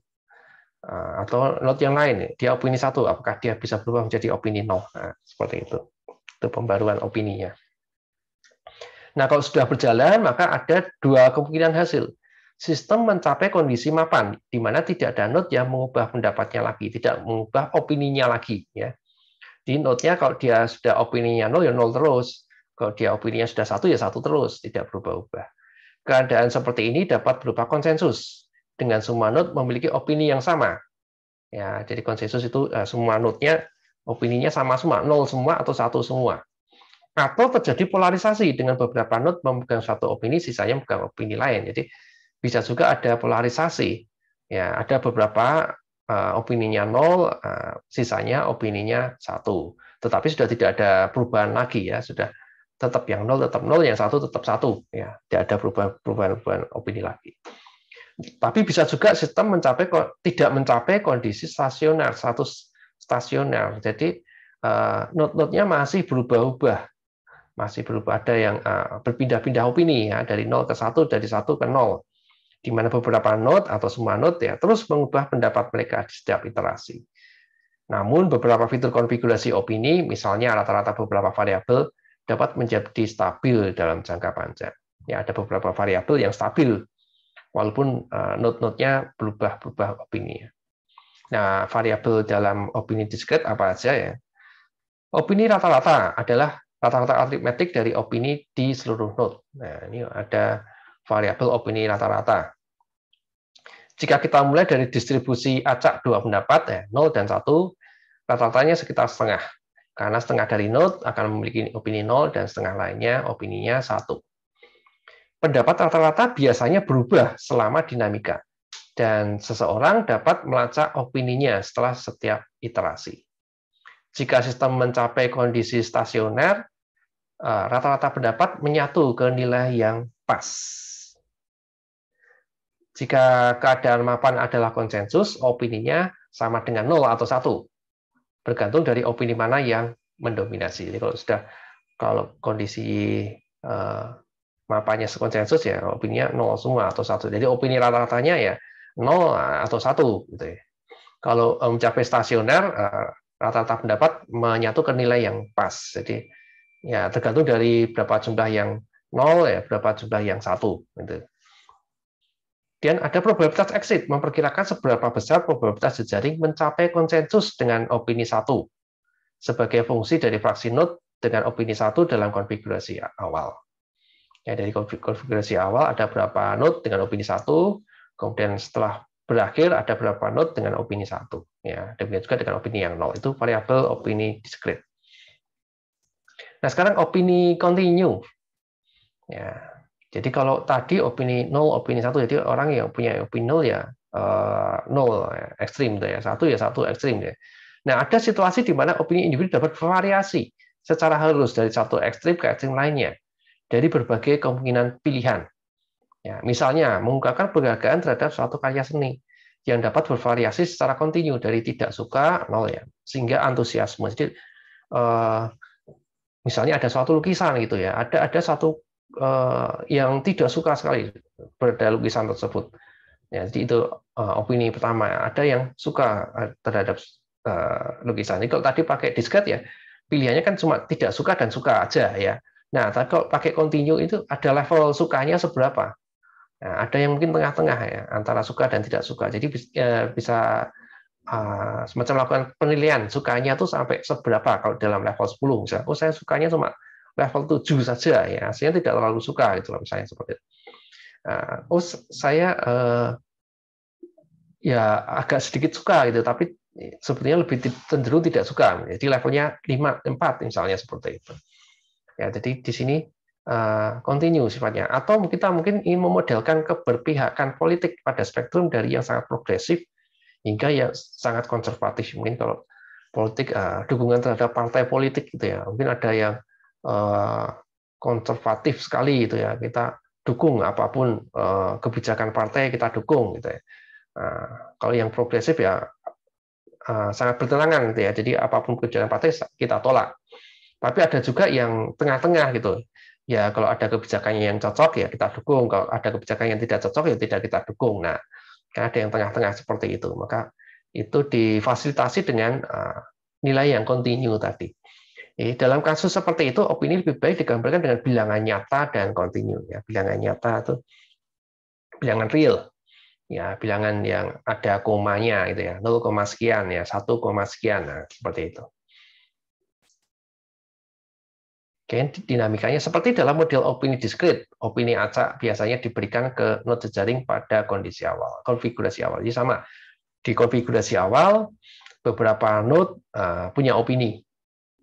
Atau node yang lain, dia opini 1, apakah dia bisa berubah menjadi opini 0? Nah, seperti itu. Itu pembaruan opininya. Nah, kalau sudah berjalan, maka ada dua kemungkinan hasil. Sistem mencapai kondisi mapan, di mana tidak ada node yang mengubah pendapatnya lagi, tidak mengubah opininya lagi. Ya. Di node-nya, kalau dia sudah opininya 0, ya 0 terus. Kalau dia opininya sudah 1, ya 1 terus, tidak berubah-ubah. Keadaan seperti ini dapat berupa konsensus, dengan semua node memiliki opini yang sama. Ya, jadi konsensus itu semua node-nya opininya sama semua, 0 semua atau 1 semua. Atau terjadi polarisasi dengan beberapa node memegang satu opini, sisanya memegang opini lain. Jadi bisa juga ada polarisasi. Ya, ada beberapa opininya 0, sisanya opininya 1. Tetapi sudah tidak ada perubahan lagi ya, sudah tetap yang 0 tetap 0, yang 1 tetap 1 ya, tidak ada perubahan opini lagi. Tapi bisa juga sistem tidak mencapai kondisi stasioner, status stasioner. Jadi node-node-nya masih berubah-ubah. Masih berubah, ada yang berpindah-pindah opini ya, dari 0 ke 1, dari 1 ke 0, di mana beberapa node atau semua node ya terus mengubah pendapat mereka di setiap iterasi. Namun beberapa fitur konfigurasi opini, misalnya rata-rata beberapa variabel, dapat menjadi stabil dalam jangka panjang. Ya, ada beberapa variabel yang stabil walaupun node-node-nya berubah opini. Nah, variabel dalam opini diskret apa aja ya? Opini rata-rata adalah rata-rata aritmetik dari opini di seluruh node. Nah, ini ada variabel opini rata-rata. Jika kita mulai dari distribusi acak dua pendapat, 0 dan 1, rata-ratanya sekitar setengah. Karena setengah dari node akan memiliki opini 0 dan setengah lainnya opininya 1. Pendapat rata-rata biasanya berubah selama dinamika, dan seseorang dapat melacak opininya setelah setiap iterasi. Jika sistem mencapai kondisi stasioner, rata-rata pendapat menyatu ke nilai yang pas. Jika keadaan mapan adalah konsensus, opininya sama dengan 0 atau 1. Bergantung dari opini mana yang mendominasi. Jadi kalau kondisi mapannya konsensus ya opininya 0 semua atau 1. Jadi opini rata-ratanya ya 0 atau 1 gitu ya. Kalau mencapai stasioner, rata-rata pendapat menyatu ke nilai yang pas. Jadi ya tergantung dari berapa jumlah yang 0 ya, berapa jumlah yang 1 gitu. Dan ada probabilitas exit, memperkirakan seberapa besar probabilitas jejaring mencapai konsensus dengan opini 1 sebagai fungsi dari fraksi node dengan opini 1 dalam konfigurasi awal. Ya, dari konfigurasi awal ada berapa node dengan opini 1, kemudian setelah berakhir ada berapa node dengan opini 1. Ya, demikian juga dengan opini yang 0. Itu variabel opini discrete. Nah, sekarang opini continue. Ya, jadi kalau tadi opini 0, opini 1, jadi orang yang punya opini 0 ya 0 ekstrim ya, 1 ya 1 ekstrim ya. Nah, ada situasi di mana opini individu dapat bervariasi secara halus dari satu ekstrim ke ekstrim lainnya dari berbagai kemungkinan pilihan. Ya, misalnya mengungkapkan penghargaan terhadap suatu karya seni yang dapat bervariasi secara kontinu dari tidak suka 0 ya, sehingga antusiasme. Jadi misalnya ada suatu lukisan gitu ya, ada satu yang tidak suka sekali pada lukisan tersebut. Ya, jadi itu opini pertama. Ada yang suka terhadap lukisan. Jadi kalau tadi pakai discrete ya, pilihannya kan cuma tidak suka dan suka aja ya. Nah, tapi kalau pakai continue itu ada level sukanya seberapa. Nah, ada yang mungkin tengah-tengah ya, antara suka dan tidak suka. Jadi bisa semacam melakukan penilaian sukanya tuh sampai seberapa kalau dalam level 10 misalnya. Oh, saya sukanya cuma level 7 saja ya, hasilnya tidak terlalu suka gitu loh misalnya seperti itu. Oh, saya ya agak sedikit suka gitu, tapi sebetulnya lebih cenderung tidak suka. Jadi levelnya 5, 4 misalnya seperti itu. Ya, jadi di sini continue sifatnya. Atau kita mungkin ingin memodelkan keberpihakan politik pada spektrum dari yang sangat progresif hingga yang sangat konservatif. Mungkin kalau politik dukungan terhadap partai politik gitu ya, mungkin ada yang konservatif sekali gitu ya, kita dukung apapun kebijakan partai kita dukung gitu ya. Kalau yang progresif ya sangat bertentangan gitu ya, jadi apapun kebijakan partai kita tolak. Tapi ada juga yang tengah-tengah gitu ya, kalau ada kebijakannya yang cocok ya kita dukung, kalau ada kebijakan yang tidak cocok ya tidak kita dukung. Nah, kan ada yang tengah-tengah seperti itu, maka itu difasilitasi dengan nilai yang kontinu tadi. Dalam kasus seperti itu, opini lebih baik digambarkan dengan bilangan nyata dan kontinu. Ya, bilangan nyata itu bilangan real, ya bilangan yang ada komanya gitu ya, 0, sekian ya, 1, sekian, nah, seperti itu. Oke, dinamikanya seperti dalam model opini discrete, opini acak biasanya diberikan ke node jejaring pada kondisi awal, konfigurasi awal. Jadi sama, di konfigurasi awal beberapa node punya opini.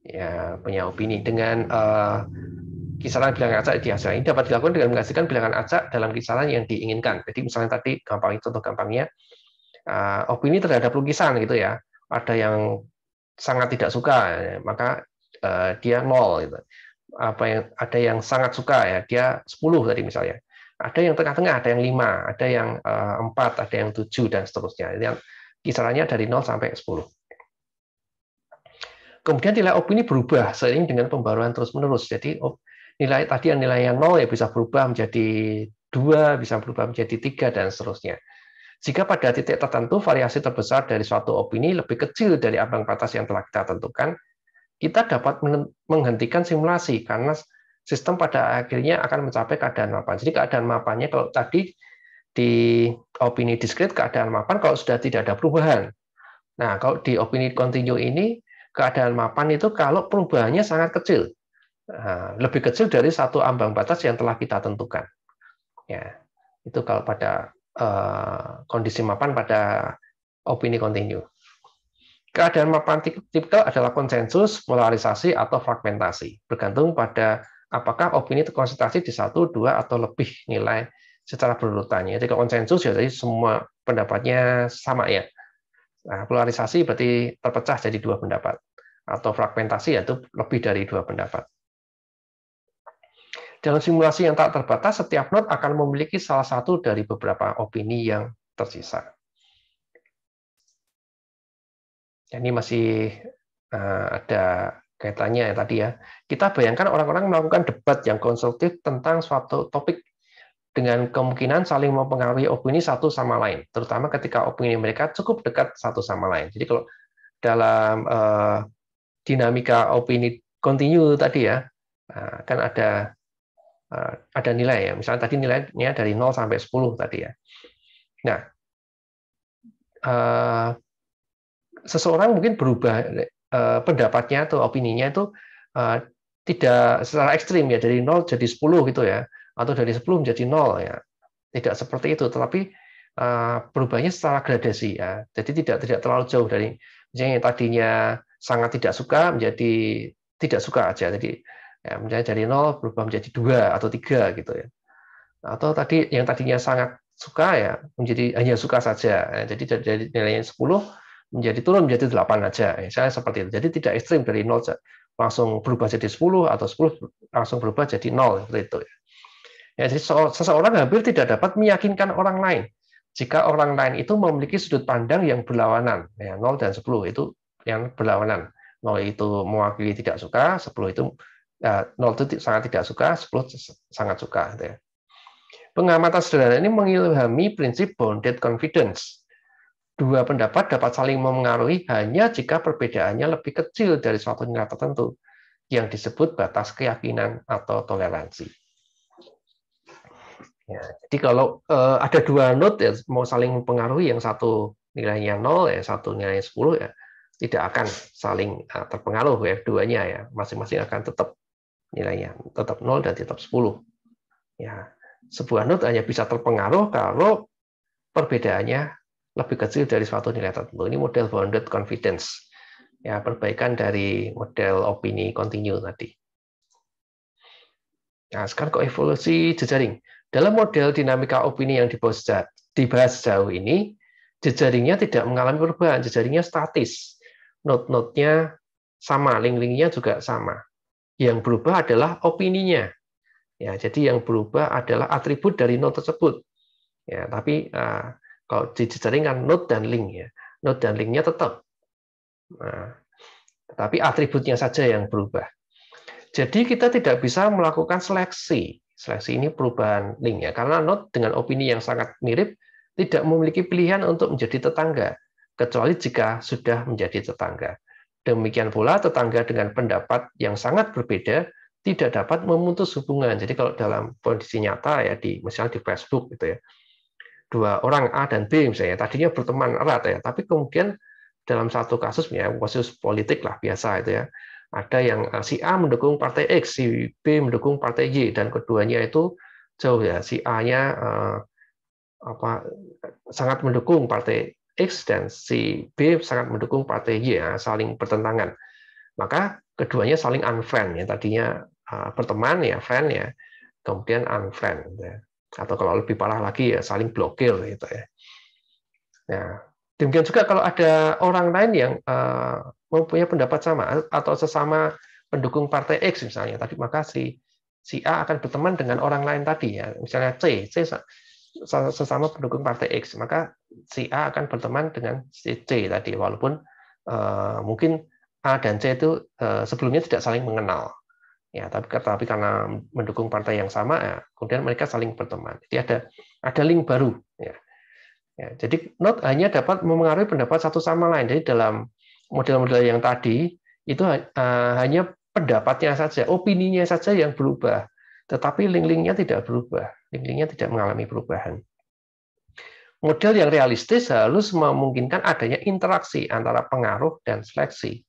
Ya, punya opini dengan kisaran bilangan acak dihasilkan. Ini dapat dilakukan dengan menghasilkan bilangan acak dalam kisaran yang diinginkan. Jadi misalnya tadi contoh gampangnya opini terhadap lukisan gitu ya. Ada yang sangat tidak suka, maka dia 0 gitu. Ada yang sangat suka ya, dia 10 tadi misalnya. Ada yang tengah-tengah, ada yang 5, ada yang 4, ada yang 7 dan seterusnya. Yang kisarannya dari 0 sampai 10. Kemudian nilai opini berubah seiring dengan pembaruan terus-menerus. Jadi nilai tadi yang nilai yang 0 ya bisa berubah menjadi 2, bisa berubah menjadi 3 dan seterusnya. Jika pada titik tertentu variasi terbesar dari suatu opini lebih kecil dari ambang batas yang telah kita tentukan, kita dapat menghentikan simulasi karena sistem pada akhirnya akan mencapai keadaan mapan. Jadi keadaan mapannya kalau tadi di opini discrete keadaan mapan kalau sudah tidak ada perubahan. Nah, kalau di opini continue ini keadaan mapan itu kalau perubahannya sangat kecil, lebih kecil dari satu ambang batas yang telah kita tentukan. Ya, itu kalau pada kondisi mapan pada opini continue. Keadaan mapan tipikal adalah konsensus, polarisasi, atau fragmentasi, bergantung pada apakah opini terkonsentrasi di 1, 2, atau lebih nilai secara berurutannya. Jadi konsensus ya jadi semua pendapatnya sama ya. Nah, polarisasi berarti terpecah jadi 2 pendapat. Atau fragmentasi yaitu lebih dari 2 pendapat. Dalam simulasi yang tak terbatas, setiap node akan memiliki salah satu dari beberapa opini yang tersisa. Ini masih ada kaitannya ya tadi ya. Kita bayangkan orang-orang melakukan debat yang konstruktif tentang suatu topik dengan kemungkinan saling mempengaruhi opini satu sama lain, terutama ketika opini mereka cukup dekat satu sama lain. Jadi kalau dalam dinamika opini kontinu tadi ya, kan ada nilai ya. Misalnya tadi nilainya dari 0 sampai 10 tadi ya. Nah, seseorang mungkin berubah pendapatnya atau opininya itu tidak secara ekstrim ya, dari 0 jadi 10 gitu ya, atau dari 10 menjadi 0 ya. Tidak seperti itu, tetapi berubahnya secara gradasi ya. Jadi tidak terlalu jauh dari misalnya yang tadinya sangat tidak suka menjadi tidak suka aja. Jadi ya, misalnya dari 0 berubah menjadi 2 atau 3 gitu ya. Atau tadi yang tadinya sangat suka ya menjadi hanya suka saja. Jadi dari nilainya 10 menjadi turun menjadi 8 aja. Saya seperti itu. Jadi tidak ekstrim dari 0 langsung berubah jadi 10 atau 10 langsung berubah jadi 0 seperti itu. Ya, jadi seseorang hampir tidak dapat meyakinkan orang lain jika orang lain itu memiliki sudut pandang yang berlawanan. Ya, 0 dan 10 itu yang berlawanan. 0 itu mewakili tidak suka, 10 itu 0 itu sangat tidak suka, 10 sangat suka. Gitu ya. Pengamatan sederhana ini mengilhami prinsip bounded confidence. Dua pendapat dapat saling memengaruhi hanya jika perbedaannya lebih kecil dari suatu nilai tertentu, yang disebut batas keyakinan atau toleransi. Ya, jadi kalau ada dua node ya, mau saling mempengaruhi, yang satu nilainya 0, ya satu nilainya 10, ya tidak akan saling terpengaruh ya, duanya ya, masing-masing akan tetap nilainya tetap 0 dan tetap 10. Ya, sebuah node hanya bisa terpengaruh kalau perbedaannya lebih kecil dari suatu nilai tertentu. Ini model bounded confidence. Ya, perbaikan dari model opini kontinu tadi. Nah, sekarang koevolusi jejaring. Dalam model dinamika opini yang dibahas jauh ini, jejaringnya tidak mengalami perubahan, jejaringnya statis. Node-node-nya sama, link-linknya juga sama. Yang berubah adalah opininya. Ya, jadi yang berubah adalah atribut dari node tersebut. Ya, tapi kalau di jejaring kan node dan link ya. Node dan linknya tetap. Nah, tetapi atributnya saja yang berubah. Jadi kita tidak bisa melakukan seleksi. Seleksi ini perubahan link ya, karena node dengan opini yang sangat mirip tidak memiliki pilihan untuk menjadi tetangga, kecuali jika sudah menjadi tetangga. Demikian pula tetangga dengan pendapat yang sangat berbeda tidak dapat memutus hubungan. Jadi kalau dalam kondisi nyata ya, misalnya di Facebook gitu ya, dua orang A dan B misalnya tadinya berteman erat ya, tapi kemudian dalam satu kasus ya, kasus politik lah biasa itu ya, ada yang si A mendukung partai X, si B mendukung partai Y, dan keduanya itu jauh ya, si A-nya sangat mendukung partai X dan si B sangat mendukung partai Y, ya, saling bertentangan. Maka keduanya saling unfriend ya, tadinya berteman ya, friend ya, kemudian unfriend ya. Atau kalau lebih parah lagi ya saling blokir gitu ya. Nah, demikian juga kalau ada orang lain yang mempunyai pendapat sama atau sesama pendukung partai X misalnya tadi, maka si A akan berteman dengan orang lain tadi ya, misalnya C sesama pendukung partai X, maka si A akan berteman dengan si C tadi, walaupun mungkin A dan C itu sebelumnya tidak saling mengenal ya, tapi karena mendukung partai yang sama ya, kemudian mereka saling berteman. Jadi ada link baru ya. Ya, jadi node hanya dapat memengaruhi pendapat satu sama lain. Jadi dalam model-model yang tadi itu hanya pendapatnya saja, opininya saja yang berubah, tetapi link-linknya tidak berubah, link-linknya tidak mengalami perubahan. Model yang realistis harus memungkinkan adanya interaksi antara pengaruh dan seleksi.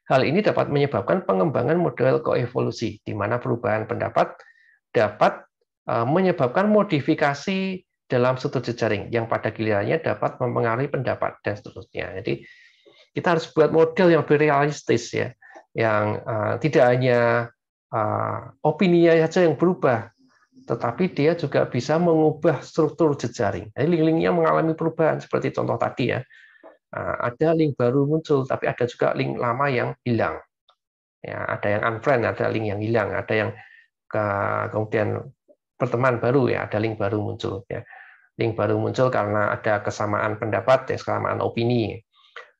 Hal ini dapat menyebabkan pengembangan model koevolusi, di mana perubahan pendapat dapat menyebabkan modifikasi dalam struktur jejaring yang pada gilirannya dapat mempengaruhi pendapat dan seterusnya. Jadi kita harus buat model yang lebih realistis ya, yang tidak hanya opininya saja yang berubah, tetapi dia juga bisa mengubah struktur jejaring. Jadi link-linknya mengalami perubahan seperti contoh tadi ya. Ada link baru muncul, tapi ada juga link lama yang hilang. Ya, ada yang unfriend, ada link yang hilang, ada yang kemudian berteman baru ya, ada link baru muncul ya. Link baru muncul karena ada kesamaan pendapat, ya, kesamaan opini.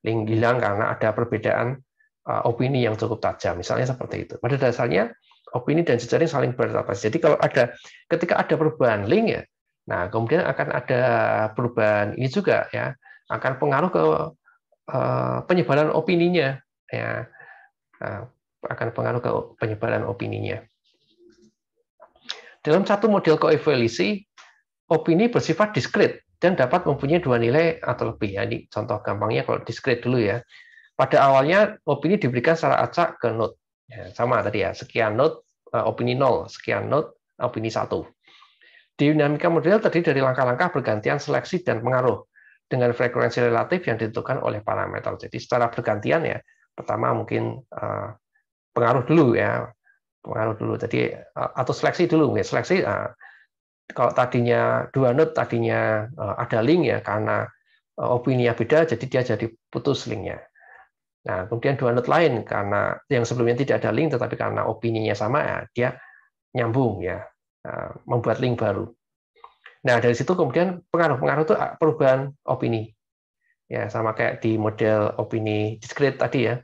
Link hilang karena ada perbedaan opini yang cukup tajam, misalnya seperti itu. Pada dasarnya opini dan jejaring saling beradaptasi. Jadi ketika ada perubahan link ya, nah kemudian akan ada perubahan ini juga ya, akan pengaruh ke penyebaran opininya ya, akan pengaruh ke penyebaran opininya. Dalam satu model koevolusi, opini bersifat diskrit dan dapat mempunyai dua nilai atau lebih. Ya, ini contoh gampangnya kalau diskrit dulu ya. Pada awalnya opini diberikan secara acak ke node. Ya, sama tadi ya, sekian node opini 0, sekian node opini 1. Dinamika model terdiri dari langkah-langkah bergantian seleksi dan pengaruh dengan frekuensi relatif yang ditentukan oleh parameter. Jadi secara bergantian ya, pertama mungkin pengaruh dulu ya, pengaruh dulu. Jadi atau seleksi dulu, ya seleksi. Kalau tadinya dua node tadinya ada link ya karena opininya beda, jadi dia jadi putus linknya. Nah, kemudian dua node lain karena yang sebelumnya tidak ada link, tetapi karena opininya sama, ya, dia nyambung ya, membuat link baru. Nah, dari situ kemudian pengaruh itu perubahan opini. Ya, sama kayak di model opini diskrit tadi ya.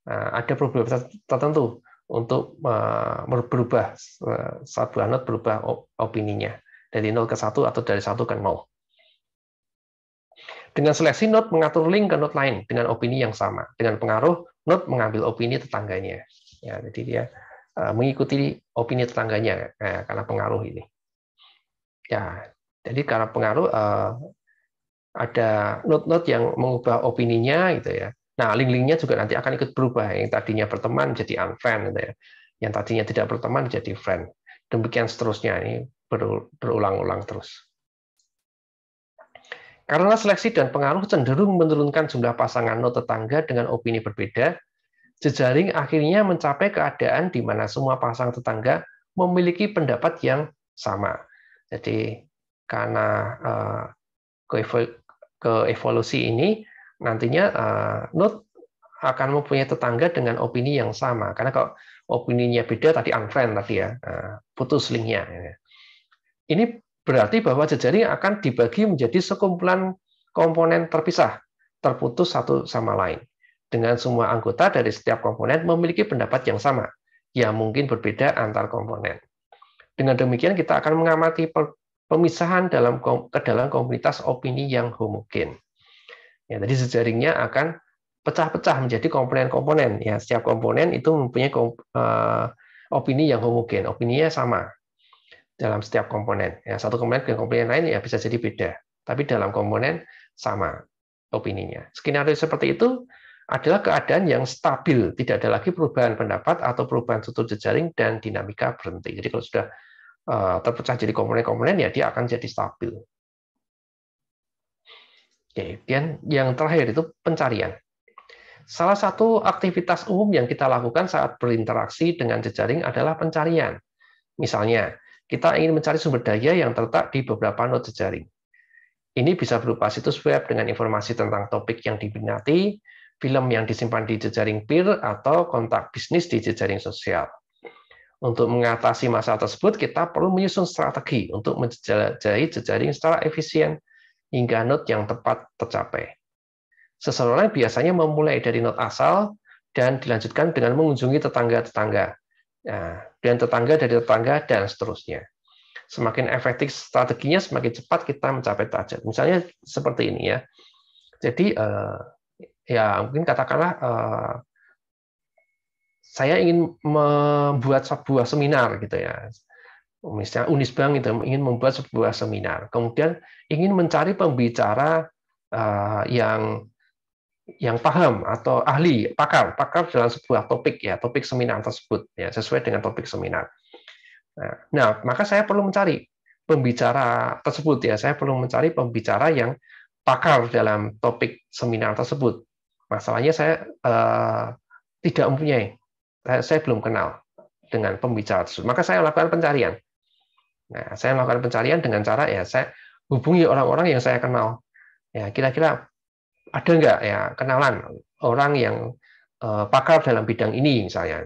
Ada probabilitas tertentu untuk berubah sebuah node berubah opininya dari 0 ke 1 atau dari 1 ke 0. Dengan seleksi, node mengatur link ke node lain dengan opini yang sama. Dengan pengaruh, node mengambil opini tetangganya. Ya, jadi dia mengikuti opini tetangganya karena pengaruh ini. Ya, jadi karena pengaruh ada node-node yang mengubah opininya gitu ya. Nah, link-linknya juga nanti akan ikut berubah. Yang tadinya berteman jadi unfriend gitu ya. Yang tadinya tidak berteman jadi friend. Demikian seterusnya, ini berulang-ulang terus. Karena seleksi dan pengaruh cenderung menurunkan jumlah pasangan node tetangga dengan opini berbeda, jejaring akhirnya mencapai keadaan di mana semua pasangan tetangga memiliki pendapat yang sama. Jadi karena keevolusi ini nantinya node akan mempunyai tetangga dengan opini yang sama. Karena kalau opininya beda tadi unfriend tadi ya, putus linknya. Ini berarti bahwa jejaring akan dibagi menjadi sekumpulan komponen terpisah, terputus satu sama lain. Dengan semua anggota dari setiap komponen memiliki pendapat yang sama, yang mungkin berbeda antar komponen. Dengan demikian kita akan mengamati pemisahan ke dalam komunitas opini yang homogen. Ya, jadi jejaringnya akan pecah-pecah menjadi komponen-komponen. Ya, setiap komponen itu mempunyai opini yang homogen, opininya sama dalam setiap komponen. Ya, satu komponen ke komponen lain ya bisa jadi beda, tapi dalam komponen sama opininya. Skenario seperti itu adalah keadaan yang stabil, tidak ada lagi perubahan pendapat atau perubahan struktur jejaring dan dinamika berhenti. Jadi kalau sudah terpecah jadi komponen-komponen ya dia akan jadi stabil. Oke, dan yang terakhir itu pencarian. Salah satu aktivitas umum yang kita lakukan saat berinteraksi dengan jejaring adalah pencarian. Misalnya, kita ingin mencari sumber daya yang terletak di beberapa node jejaring. Ini bisa berupa situs web dengan informasi tentang topik yang diminati, film yang disimpan di jejaring peer, atau kontak bisnis di jejaring sosial. Untuk mengatasi masalah tersebut, kita perlu menyusun strategi untuk menjelajahi jejaring secara efisien hingga node yang tepat tercapai. Seseorang biasanya memulai dari node asal dan dilanjutkan dengan mengunjungi tetangga-tetangga. Dan tetangga dari tetangga, dan seterusnya. Semakin efektif strateginya, semakin cepat kita mencapai target. Misalnya seperti ini ya. Jadi ya mungkin katakanlah saya ingin membuat sebuah seminar gitu ya. Misalnya Unisbank itu ingin membuat sebuah seminar. Kemudian ingin mencari pembicara yang paham atau ahli, pakar dalam sebuah topik ya, topik seminar tersebut ya, sesuai dengan topik seminar. Nah, maka saya perlu mencari pembicara tersebut ya, saya perlu mencari pembicara yang pakar dalam topik seminar tersebut. Masalahnya saya tidak mempunyai, saya belum kenal dengan pembicara tersebut. Maka saya lakukan pencarian. Nah, saya melakukan pencarian dengan cara ya saya hubungi orang-orang yang saya kenal. Ya, kira-kira ada nggak ya kenalan orang yang pakar dalam bidang ini misalnya.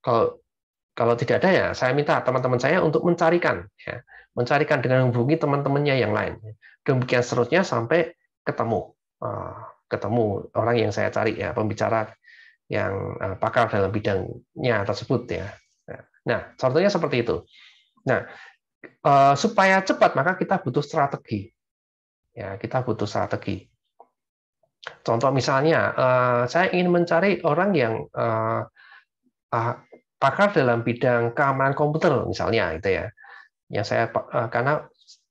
Kalau tidak ada ya saya minta teman-teman saya untuk mencarikan dengan menghubungi teman-temannya yang lain. Demikian seterusnya sampai ketemu orang yang saya cari ya, pembicara yang pakar dalam bidangnya tersebut ya. Nah, contohnya seperti itu. Nah, supaya cepat maka kita butuh strategi. Ya, kita butuh strategi. Contoh misalnya, saya ingin mencari orang yang pakar dalam bidang keamanan komputer misalnya, gitu ya. Yang saya karena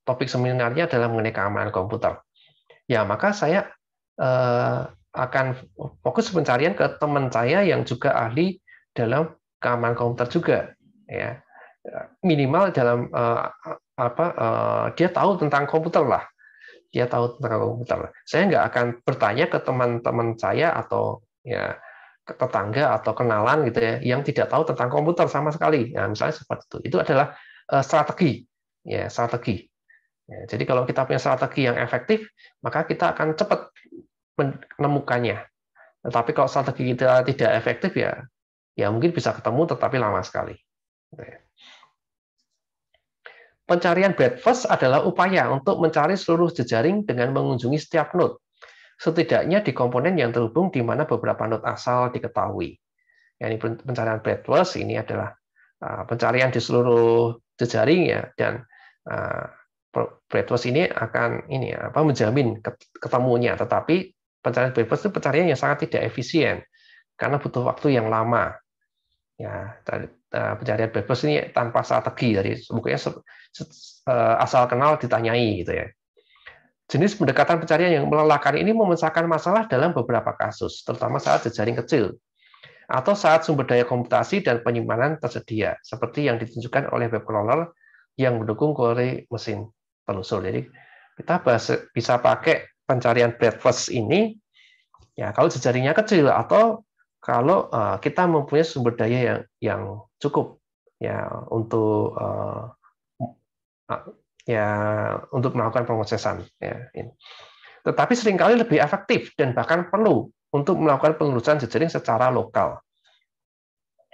topik seminarnya adalah mengenai keamanan komputer. Ya, maka saya akan fokus pencarian ke teman saya yang juga ahli dalam keamanan komputer juga, ya. Minimal dalam dia tahu tentang komputer lah. Dia tahu tentang komputer. Saya nggak akan bertanya ke teman-teman saya atau ya ke tetangga atau kenalan gitu ya yang tidak tahu tentang komputer sama sekali. Nah, misalnya seperti itu. Itu adalah strategi, ya strategi. Ya, jadi kalau kita punya strategi yang efektif, maka kita akan cepat menemukannya. Tetapi kalau strategi kita tidak efektif ya mungkin bisa ketemu tetapi lama sekali. Pencarian breadth first adalah upaya untuk mencari seluruh jejaring dengan mengunjungi setiap node, setidaknya di komponen yang terhubung di mana beberapa node asal diketahui. Yani pencarian breadth first ini adalah pencarian di seluruh jejaring ya, dan breadth first ini akan menjamin ketemunya. Tetapi pencarian breadth first itu pencarian yang sangat tidak efisien karena butuh waktu yang lama. Ya, pencarian breadth first ini tanpa strategi, dari bukannya asal kenal ditanyai gitu ya. Jenis pendekatan pencarian yang melelahkan ini memecahkan masalah dalam beberapa kasus, terutama saat jejaring kecil atau saat sumber daya komputasi dan penyimpanan tersedia, seperti yang ditunjukkan oleh web crawler yang mendukung query mesin telusur. Jadi kita bisa pakai pencarian breadth first ini ya kalau jejaringnya kecil atau kalau kita mempunyai sumber daya yang cukup ya untuk melakukan pemrosesan. Ya. Tetapi seringkali lebih efektif dan bahkan perlu untuk melakukan penelusuran jejaring secara lokal.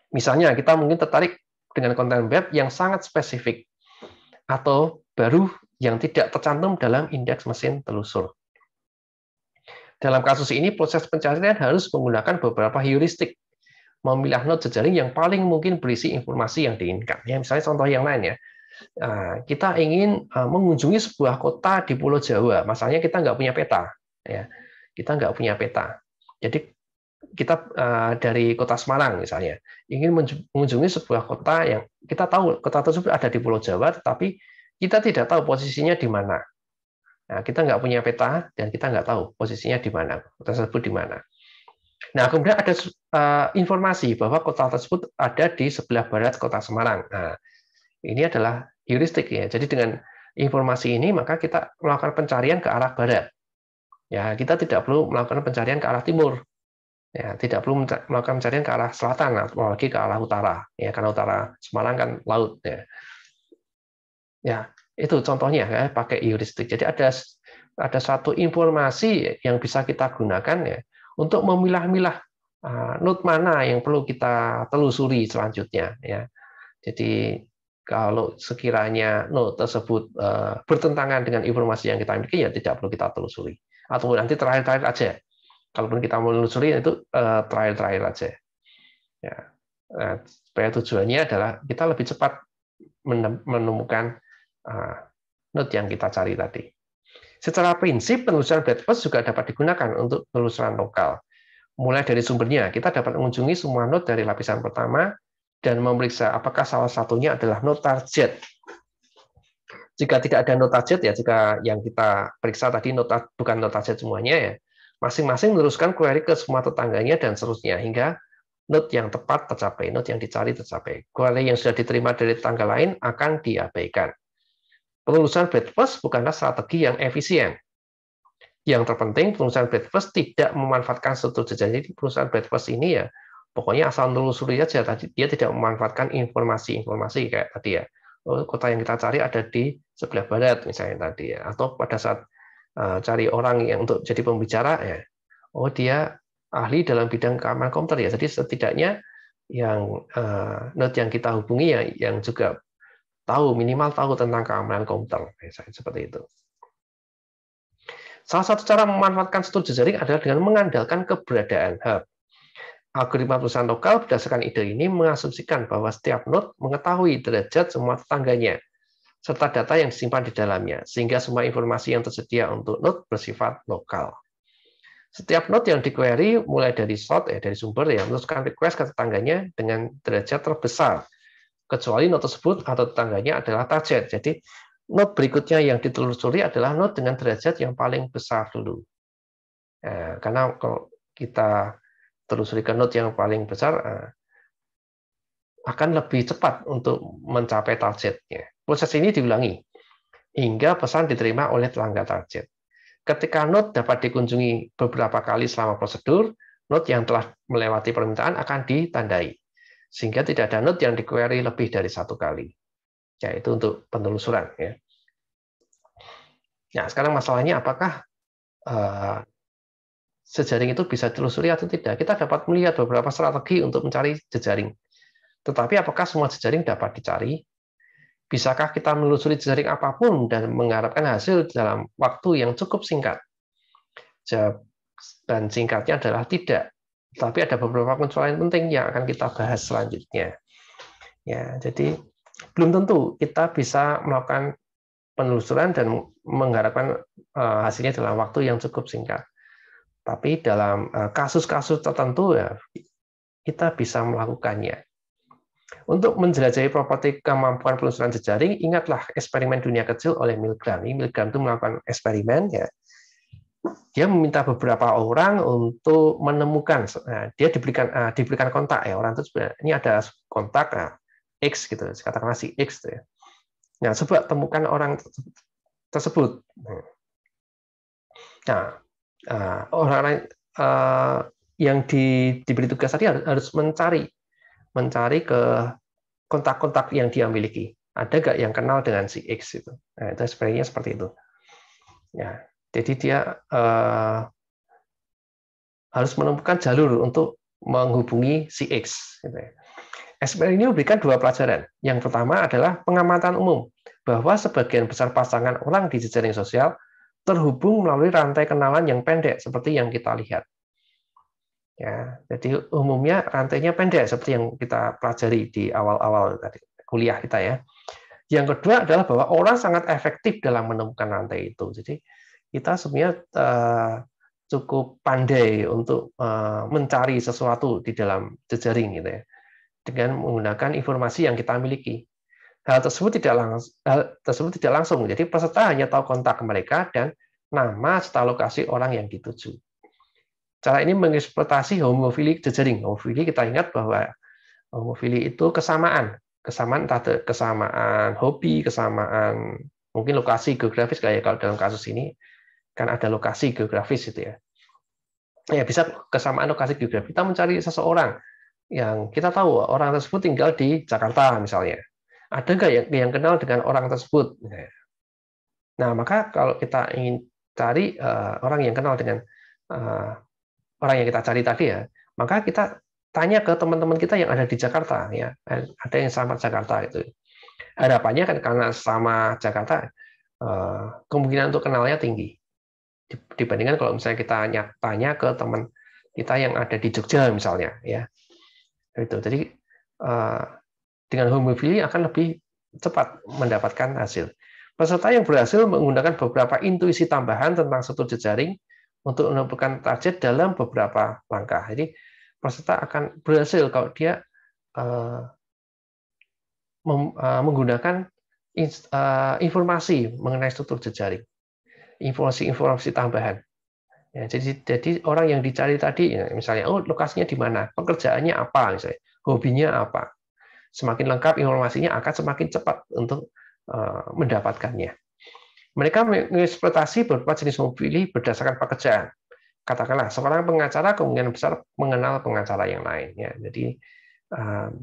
Misalnya kita mungkin tertarik dengan konten web yang sangat spesifik atau baru yang tidak tercantum dalam indeks mesin telusur. Dalam kasus ini, proses pencarian harus menggunakan beberapa heuristik, memilah node jejaring yang paling mungkin berisi informasi yang diinginkan. Ya, misalnya contoh yang lain ya, kita ingin mengunjungi sebuah kota di Pulau Jawa, masalahnya kita nggak punya peta, ya, kita nggak punya peta. Jadi kita dari kota Semarang misalnya ingin mengunjungi sebuah kota yang kita tahu kota tersebut ada di Pulau Jawa, tetapi kita tidak tahu posisinya di mana. Nah, kita nggak punya peta dan kita nggak tahu posisinya di mana, kota tersebut di mana. Nah, kemudian ada informasi bahwa kota tersebut ada di sebelah barat kota Semarang. Nah, ini adalah heuristik ya. Jadi dengan informasi ini maka kita melakukan pencarian ke arah barat. Ya, kita tidak perlu melakukan pencarian ke arah timur. Ya, tidak perlu melakukan pencarian ke arah selatan, apalagi ke arah utara. Ya, karena utara Semarang kan laut ya. Ya, itu contohnya ya, pakai heuristik. Jadi ada satu informasi yang bisa kita gunakan ya untuk memilah-milah node mana yang perlu kita telusuri selanjutnya ya. Jadi kalau sekiranya node tersebut bertentangan dengan informasi yang kita miliki ya tidak perlu kita telusuri. Atau nanti terakhir-terakhir aja. Kalaupun kita menelusuri itu terakhir-terakhir aja. Ya. Nah, supaya tujuannya adalah kita lebih cepat menemukan node yang kita cari tadi. Secara prinsip, penelusuran breadth first juga dapat digunakan untuk penelusuran lokal. Mulai dari sumbernya, kita dapat mengunjungi semua node dari lapisan pertama dan memeriksa apakah salah satunya adalah node target. Jika tidak ada node target, ya jika yang kita periksa tadi bukan node target semuanya, ya masing-masing meneruskan query ke semua tetangganya dan seterusnya hingga node yang tepat tercapai, node yang dicari tercapai. Query yang sudah diterima dari tetangga lain akan diabaikan. Penelusuran breadth first bukanlah strategi yang efisien. Yang terpenting penelusuran breadth first tidak memanfaatkan struktur jejaring. Jadi penelusuran breadth first ini ya pokoknya asal menelusuri aja, tadi dia tidak memanfaatkan informasi-informasi kayak tadi ya. Oh, kota yang kita cari ada di sebelah barat misalnya tadi ya. Atau pada saat cari orang yang untuk jadi pembicara ya. Oh, dia ahli dalam bidang keamanan komputer ya. Jadi setidaknya yang node yang kita hubungi ya yang juga minimal tahu tentang keamanan komputer misalnya seperti itu. Salah satu cara memanfaatkan struktur jejaring adalah dengan mengandalkan keberadaan hub. Algoritma penelusuran lokal berdasarkan ide ini mengasumsikan bahwa setiap node mengetahui derajat semua tetangganya, serta data yang disimpan di dalamnya, sehingga semua informasi yang tersedia untuk node bersifat lokal. Setiap node yang di-query, mulai dari source, dari sumber, meneruskan request ke tetangganya dengan derajat terbesar, kecuali node tersebut atau tetangganya adalah target. Jadi, node berikutnya yang ditelusuri adalah node dengan derajat yang paling besar dulu. Nah, karena kalau kita telusuri ke node yang paling besar, akan lebih cepat untuk mencapai targetnya. Proses ini diulangi, hingga pesan diterima oleh pelanggan target. Ketika node dapat dikunjungi beberapa kali selama prosedur, node yang telah melewati permintaan akan ditandai, sehingga tidak ada node yang di-query lebih dari satu kali. Yaitu untuk penelusuran. Ya. Nah, sekarang masalahnya apakah jejaring itu bisa ditelusuri atau tidak? Kita dapat melihat beberapa strategi untuk mencari jejaring. Tetapi apakah semua jejaring dapat dicari? Bisakah kita menelusuri jejaring apapun dan mengharapkan hasil dalam waktu yang cukup singkat? Dan singkatnya adalah tidak. Tapi ada beberapa pengecualian penting yang akan kita bahas selanjutnya. Ya, jadi belum tentu kita bisa melakukan penelusuran dan mengharapkan hasilnya dalam waktu yang cukup singkat. Tapi dalam kasus-kasus tertentu ya kita bisa melakukannya. Untuk menjelajahi properti kemampuan penelusuran jejaring, ingatlah eksperimen dunia kecil oleh Milgram. Milgram itu melakukan eksperimen ya. Dia meminta beberapa orang untuk menemukan. Dia diberikan kontak ya, orang itu sebenarnya ini ada kontak X gitu, katakanlah si X ya. Nah, coba temukan orang tersebut. Nah, orang-orang yang diberi tugas tadi harus mencari ke kontak-kontak yang dia miliki. Ada nggak yang kenal dengan si X itu? Nah, itu sebenarnya seperti itu. Ya, jadi dia harus menemukan jalur untuk menghubungi si X. Gitu ya. Eksperimen ini memberikan dua pelajaran. Yang pertama adalah pengamatan umum, bahwa sebagian besar pasangan orang di jejaring sosial terhubung melalui rantai kenalan yang pendek seperti yang kita lihat. Ya, jadi umumnya rantainya pendek seperti yang kita pelajari di awal-awal tadi kuliah kita ya. Yang kedua adalah bahwa orang sangat efektif dalam menemukan rantai itu. Jadi kita sebenarnya cukup pandai untuk mencari sesuatu di dalam jejaring gitu ya, dengan menggunakan informasi yang kita miliki. Hal tersebut tidak langsung. Jadi peserta hanya tahu kontak mereka dan nama serta lokasi orang yang dituju. Cara ini mengeksploitasi homofili jejaring. Homofili kita ingat bahwa homofili itu kesamaan entah kesamaan hobi, kesamaan mungkin lokasi geografis kayak kalau dalam kasus ini kan ada lokasi geografis itu ya. Ya bisa kesamaan lokasi geografis. Kita mencari seseorang yang kita tahu orang tersebut tinggal di Jakarta misalnya. Ada nggak yang kenal dengan orang tersebut? Nah, maka kalau kita ingin cari orang yang kenal dengan orang yang kita cari tadi ya, maka kita tanya ke teman-teman kita yang ada di Jakarta ya, ada yang sama Jakarta itu. Harapannya kan karena sama Jakarta kemungkinan untuk kenalnya tinggi dibandingkan kalau misalnya kita tanya ke teman kita yang ada di Jogja misalnya ya. Itu. Jadi dengan homofili akan lebih cepat mendapatkan hasil. Peserta yang berhasil menggunakan beberapa intuisi tambahan tentang struktur jejaring untuk menemukan target dalam beberapa langkah. Jadi peserta akan berhasil kalau dia menggunakan informasi mengenai struktur jejaring, informasi tambahan. Ya, jadi orang yang dicari tadi, misalnya, lokasinya di mana, pekerjaannya apa, misalnya, hobinya apa. Semakin lengkap informasinya akan semakin cepat untuk mendapatkannya. Mereka mengeksploitasi beberapa jenis homofili berdasarkan pekerjaan. Katakanlah seorang pengacara kemungkinan besar mengenal pengacara yang lain. Ya. Jadi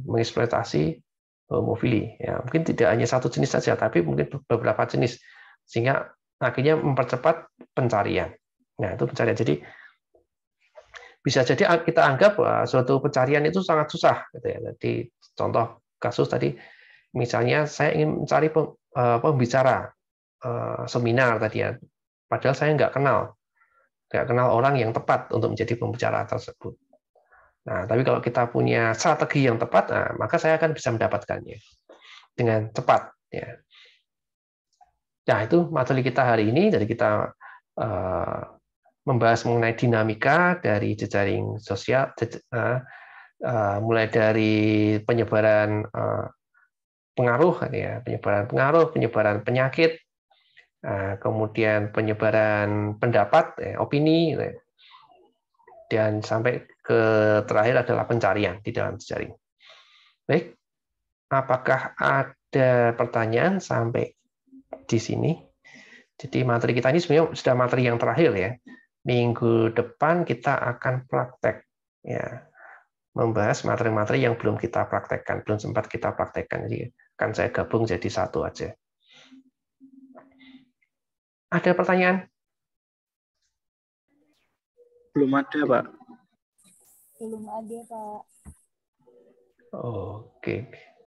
mengeksploitasi homofili. Ya. Mungkin tidak hanya satu jenis saja, tapi mungkin beberapa jenis. Sehingga akhirnya mempercepat pencarian. Nah, itu pencarian. Jadi bisa jadi kita anggap suatu pencarian itu sangat susah. Gitu ya. Jadi contoh kasus tadi, misalnya saya ingin mencari pembicara seminar tadi ya, padahal saya nggak kenal orang yang tepat untuk menjadi pembicara tersebut. Nah, tapi kalau kita punya strategi yang tepat, nah, maka saya akan bisa mendapatkannya dengan cepat. Ya. Nah, itu materi kita hari ini. Jadi kita membahas mengenai dinamika dari jejaring sosial, mulai dari penyebaran pengaruh, ya, penyebaran penyakit, kemudian penyebaran pendapat, opini, dan sampai ke terakhir adalah pencarian di dalam jejaring. Baik, apakah ada pertanyaan sampai di sini? Jadi materi kita ini sebenarnya sudah materi yang terakhir ya. Minggu depan kita akan praktek, ya, membahas materi-materi yang belum kita praktekkan, belum sempat kita praktekkan. Jadi akan saya gabung jadi satu aja. Ada pertanyaan? Belum ada, Pak. Belum ada, Pak. Oke.